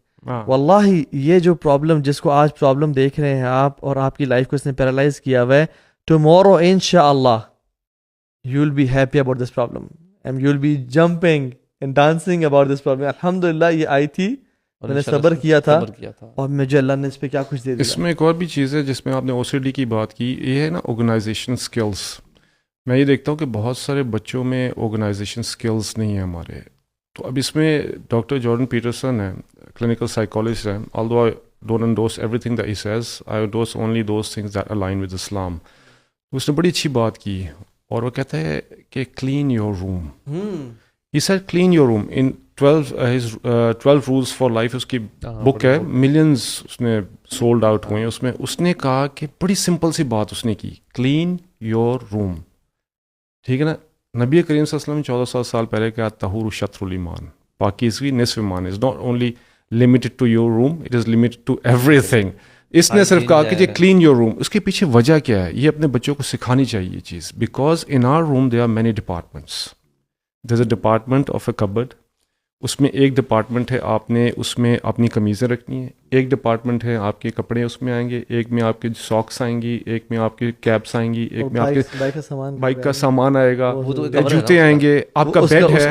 واللہ یہ جو پرابلم, جس کو آج پرابلم دیکھ رہے ہیں آپ, اور آپ کی لائف کو اس نے پیرالائز کیا ہوا ہے, ٹمورو انشاءاللہ you will be happy about this problem and you will be jumping and dancing about this problem. الحمدللہ یہ آئی تھی, میں نے صبر کیا تھا, اور مجھے اللہ نے اس پہ کیا کچھ دے دیا. اس میں ایک اور بھی چیز ہے جس میں آپ نے OCD کی بات کی, یہ ہے نا آرگنائزیشن سکلز. میں یہ دیکھتا ہوں کہ بہت سارے بچوں میں آرگنائزیشن سکلز نہیں ہیں ہمارے. تو اب اس میں ڈاکٹر جارڈن پیٹرسن ہے, کلینکل سائیکالوجسٹ ہے, although I don't endorse everything that he says, I endorse only those things that align with Islam. اس نے بڑی اچھی بات کی, اور وہ کہتا ہے کہ clean your room. He said clean your room in 12 rules for life, اس کی بک ہے, ملینز اس نے سولڈ آؤٹ ہوئے ہیں. اس میں اس نے کہا کہ بڑی سمپل سی بات اس نے کی, کلین یور روم. ٹھیک ہے نا, نبی کریم صلی اللہ علیہ وسلم 1400 سال پہلے کہا طہور شطر الایمان, پاکیزگی نصف ایمان. Is not only limited to your room, it is limited to everything. اس نے صرف کہا کہ جی کلین یور روم. اس کے پیچھے وجہ کیا ہے, یہ اپنے بچوں کو سکھانی چاہیے یہ چیز, because in our room there are many departments. There is a department of a cupboard, اس میں ایک ڈپارٹمنٹ ہے آپ نے اس میں اپنی قمیضیں رکھنی ہیں, ایک ڈپارٹمنٹ ہے آپ کے کپڑے اس میں آئیں گے, ایک میں آپ کے ساکس آئیں گی, ایک میں آپ کے کیپس آئیں گی, ایک میں آپ کے بائک کا سامان آئے گا, جوتے آئیں گے, آپ کا بیڈ ہے,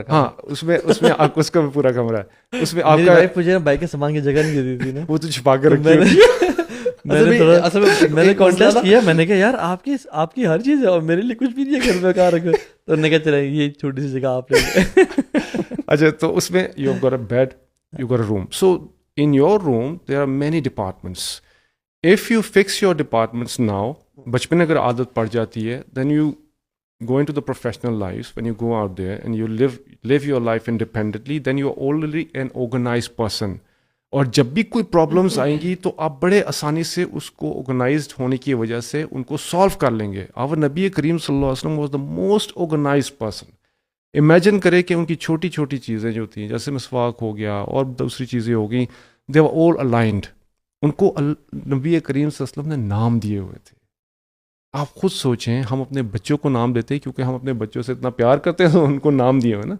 ہاں اس میں آپ اس کا بھی پورا کمرہ ہے, اس میں آپ کا بائک کے سامان کی جگہ نہیں دے دی تھی نا, وہ تو چھپا کے رکھی ہے. میں نے کانٹیسٹ کیا, میں نے کہا یار آپ کی ہر چیز ہے اور میرے لیے کچھ بھی نہیں ہے گھر میں, کہاں رکھو. تو انہوں نے کہا چلے یہ چھوٹی سی جگہ آپ لے. اچھا, تو اس میں you got a bed, you got a room. So in your room there are many departments. If you fix your departments now, بچپن اگر عادت پڑ جاتی ہے, then you go into the professional lives, when you go out there and you live your life independently, then you are already an organized person. اور جب بھی کوئی پرابلمس آئیں گی تو آپ بڑے آسانی سے اس کو آرگنائزڈ ہونے کی وجہ سے ان کو سالو کر لیں گے. اور نبی کریم صلی اللہ علیہ وسلم was the most organized person. Imagine کرے کہ ان کی چھوٹی چھوٹی چیزیں جو تھیں, جیسے مسواک ہو گیا اور دوسری چیزیں ہو گئیں, دے ور آل الائنڈ. ان کو نبی کریم صلی اللہ علیہ وسلم نے نام دیے ہوئے تھے. آپ خود سوچیں, ہم اپنے بچوں کو نام دیتے ہیں کیونکہ ہم اپنے بچوں سے اتنا پیار کرتے ہیں تو ان کو نام دیے ہوئے نا.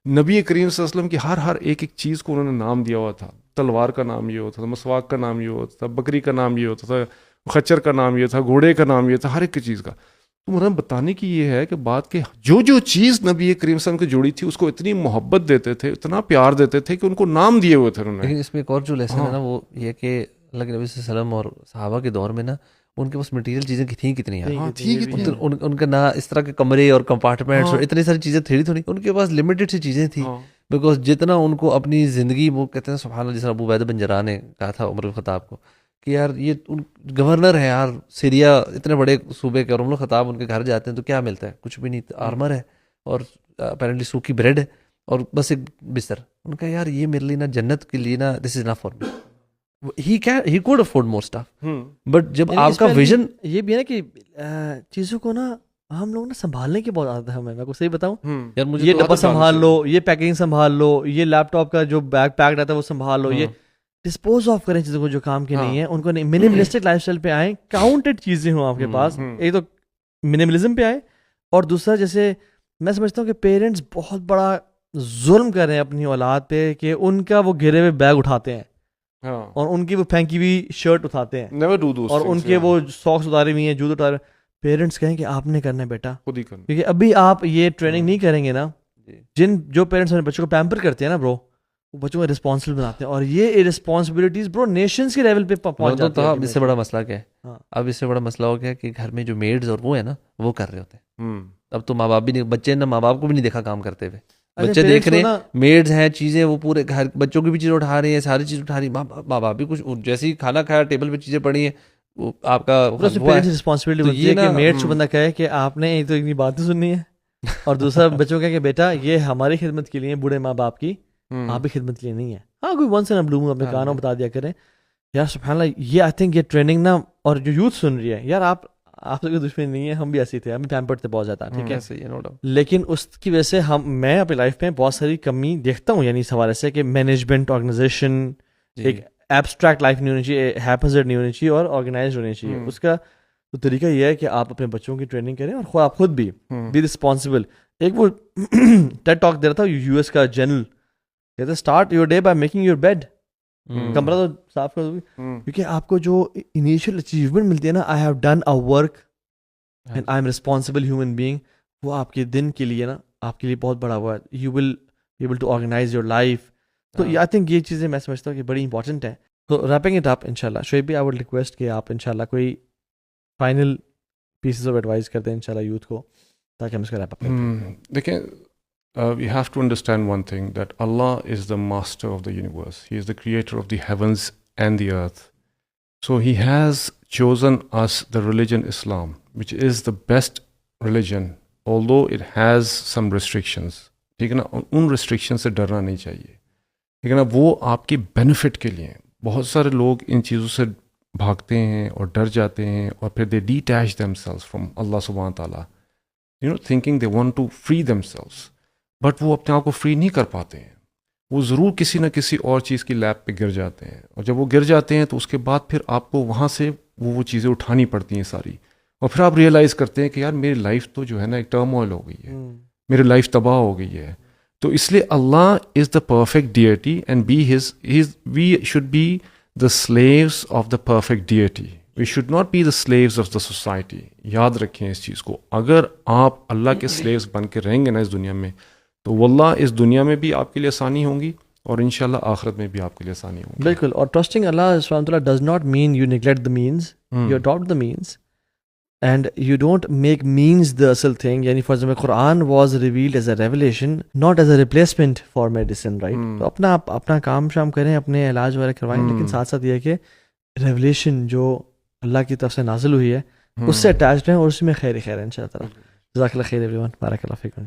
نبی کریم صلی اللہ علیہ وسلم کی ہر ایک چیز کو انہوں نے نام دیا ہوا تھا. تلوار کا نام یہ ہوتا تھا, مسواک کا نام یہ ہوتا تھا, بکری کا نام یہ ہوتا تھا, خچر کا نام یہ تھا, گھوڑے کا نام یہ تھا, ہر ایک چیز کا. تو مرحبا بتانے کی یہ ہے کہ بات کہ جو چیز نبی کریم صلی اللہ علیہ وسلم کی جوڑی تھی اس کو اتنی محبت دیتے تھے, اتنا پیار دیتے تھے کہ ان کو نام دیے ہوئے تھے انہوں نے. لیکن اس میں ایک اور جو لیسن ہے نا وہ یہ کہ اللہ کے نبی صلی اللہ علیہ وسلم اور صحابہ کے دور میں نا ان کے پاس مٹیریل چیزیں تھیں کتنی ہیں, ان کا نہ اس طرح کے کمرے اور کمپارٹمنٹس اور اتنی ساری چیزیں تھوڑی تھوڑی, ان کے پاس لمیٹڈ سی چیزیں تھیں. بیکاز جتنا ان کو اپنی زندگی, وہ کہتے ہیں سبحان اللہ, جس طرح ابو عبیدہ بن جراح نے کہا تھا عمر بن خطاب کو کہ یار یہ گورنر ہے یار سیریا اتنے بڑے صوبے کے, اور عمر بن خطاب ان کے گھر جاتے ہیں تو کیا ملتا ہے, کچھ بھی نہیں, آرمر ہے اور اپیرنٹلی سوکھی بریڈ ہے اور بس ایک بستر. ان کا یار یہ میرے لیے نا جنت کے لیے نا this is not for me. He could afford more stuff, but جب آپ کا ویژن یہ بھی ہے نا کہ چیزوں کو نا ہم لوگ نا سنبھالنے کی بہت عادت ہے ہمیں. میں کو صحیح بتاؤں, یار مجھے یہ ڈبہ سنبھال لو, یہ پیکنگ سنبھال لو, یہ لیپ ٹاپ کا جو بیگ پیک رہتا ہے وہ سنبھال لو, یہ ڈسپوز آف کریں چیزوں کو جو کام کی نہیں ہے ان کو. نہیں, منیملسٹک لائف اسٹائل پہ آئیں, کاؤنٹڈ چیزیں ہوں آپ کے پاس. ایک تو منیملزم پہ آئیں, اور دوسرا جیسے میں سمجھتا ہوں کہ پیرنٹس بہت بڑا ظلم کر رہے ہیں اپنی اولاد پہ کہ ان کا وہ گرے ہوئے بیگ اٹھاتے ہیں اور ان کی وہ پھینکی ہوئی شرٹ اٹھاتے ہیں اور ان کے وہ ساکس اتارے ہوئی ہیں, جوتے اتارے. پیرنٹس کہیں کہ آپ نے کرنا ہے بیٹا, خود ہی کرنا, کیونکہ ابھی آپ یہ ٹریننگ نہیں کریں گے نا. جو پیرنٹس اپنے بچوں کو پیمپر کرتے ہیں نا برو, وہ بچوں کو رسپانسبل بناتے ہیں, اور یہ رسپانسبلٹیز برو نیشنز کے لیول پہ پہنچ جاتی ہیں. اب اس سے بڑا مسئلہ کیا ہے, اب اس سے بڑا مسئلہ ہو گیا کہ گھر میں جو میڈز اور وہ ہے نا وہ کر رہے ہوتے ہیں. اب تو ماں باپ بھی نہیں, بچے نے ماں باپ کو بھی نہیں دیکھا کام کرتے ہوئے. بچے دیکھ رہے ہیں میڈز ہیں, چیزیں وہ پورے گھر بچوں کی بھی چیزیں اٹھا رہی ہیں, ساری چیز اٹھا رہی ہیں. ماں باپ بھی کچھ جیسے ہی کھانا کھایا ٹیبل پہ چیزیں پڑی ہیں, وہ آپ کا رسپانسبلٹی بنتی ہے کہ میڈ بندہ کہے کہ آپ نے ایک تو اتنی باتیں سننی ہے, اور دوسرا بچوں کا کہ بیٹا یہ ہماری خدمت کے لیے, بوڑھے ماں باپ کی, آپ بھی خدمت کے لیے نہیں ہے. ہاں کوئی ونس ان بلو مون اپنے کانوں بتا دیا کریں. یار سبحان اللہ, یہ آئی تھنک یہ ٹریننگ نا, اور جو یوتھ سن رہی ہے, یار آپ سے کوئی دشمنی نہیں ہے, ہم بھی ایسے تھے, ہم پیمپرڈ تھے بہت زیادہ, ٹھیک ہے, لیکن اس کی وجہ سے میں اپنی لائف میں بہت ساری کمی دیکھتا ہوں. یعنی اس حوالے سے کہ مینجمنٹ, آرگنائزیشن, ایک ایبسٹریکٹ لائف نہیں ہونی چاہیے, ہیپزرڈ نہیں ہونی چاہیے, اور آرگنائزڈ ہونی چاہیے. اس کا تو طریقہ یہ ہے کہ آپ اپنے بچوں کی ٹریننگ کریں, اور آپ خود بھی رسپانسبل. ایک وہ ٹیڈ ٹاک دے رہا تھا یو ایس کا جنرل, کہتے ہیں start your day by making your bed. کمرہ تو صاف کر دو, کیونکہ آپ کو جو انیشیل اچیومنٹ ملتی ہے نا, I have done a work and I am responsible human being, وہ آپ کے دن کے لیے نا آپ کے لیے بہت بڑا ہوا ہے. You will be able to organise your life. تو آئی تھنک یہ چیزیں میں سمجھتا ہوں کہ بڑی امپورٹنٹ ہیں. تو ریپنگ اٹ اپ ان شاء اللہ, شعیب بھی آئی وڈ ریکویسٹ کہ آپ ان شاء اللہ کوئی فائنل پیسز آف ایڈوائز کر دیں ان شاء اللہ یوتھ کو, تاکہ ہم اس کا ریپ اپ کریں. دیکھیں, we have to understand one thing, that Allah is the master of the universe. He is the creator of the heavens and the earth. So he has chosen us the religion Islam, which is the best religion, although it has some restrictions. ٹھیک ہے نا, ان restriction سے ڈرنا نہیں چاہیے, ٹھیک ہے نا, وہ آپ کے بینیفٹ کے لیے. بہت سارے لوگ ان چیزوں سے بھاگتے ہیں اور ڈر جاتے ہیں, اور پھر they detach themselves from اللہ سبحانہ تعالیٰ, thinking they want to free themselves, but وہ اپنے آپ کو فری نہیں کر پاتے ہیں. وہ ضرور کسی نہ کسی اور چیز کی لیپ پہ گر جاتے ہیں, اور جب وہ گر جاتے ہیں تو اس کے بعد پھر آپ کو وہاں سے وہ چیزیں اٹھانی پڑتی ہیں ساری, اور پھر آپ ریئلائز کرتے ہیں کہ یار میری لائف تو جو ہے نا ایک ٹرموائل ہو گئی ہے, میری لائف تباہ ہو گئی ہے. تو اس لیے Allah is the perfect deity, and we should be the slaves of the perfect deity. We should not be the slaves of the society. یاد رکھیں اس چیز کو. اگر آپ اللہ کے سلیوز بن کے رہیں گے نا اس دنیا میں, تو واللہ اس دنیا میں بھی آپ کے لیے آسانی ہوں گی, اور انشاءاللہ آخرت میں بھی آپ کے لیے آسانی ہوگی. بالکل. اور ٹرسٹنگ اللہ سبحانہ وتعالی does not mean you neglect the means, you adapt the means, and you don't make means the اصل تھنگ. یعنی for example Quran was revealed as a revelation, not as a replacement for medicine, right. تو اپنا کام شام کریں, اپنے علاج وغیرہ کروائیں, لیکن ساتھ ساتھ یہ ہے کہ ریولیشن جو اللہ کی طرف سے نازل ہوئی ہے اس سے اٹیچڈ ہیں, اور اس میں خیر خیر ہے ان شاء اللہ تعالیٰ. جزاک اللہ خیر ایوری ون, بارک اللہ فیکم.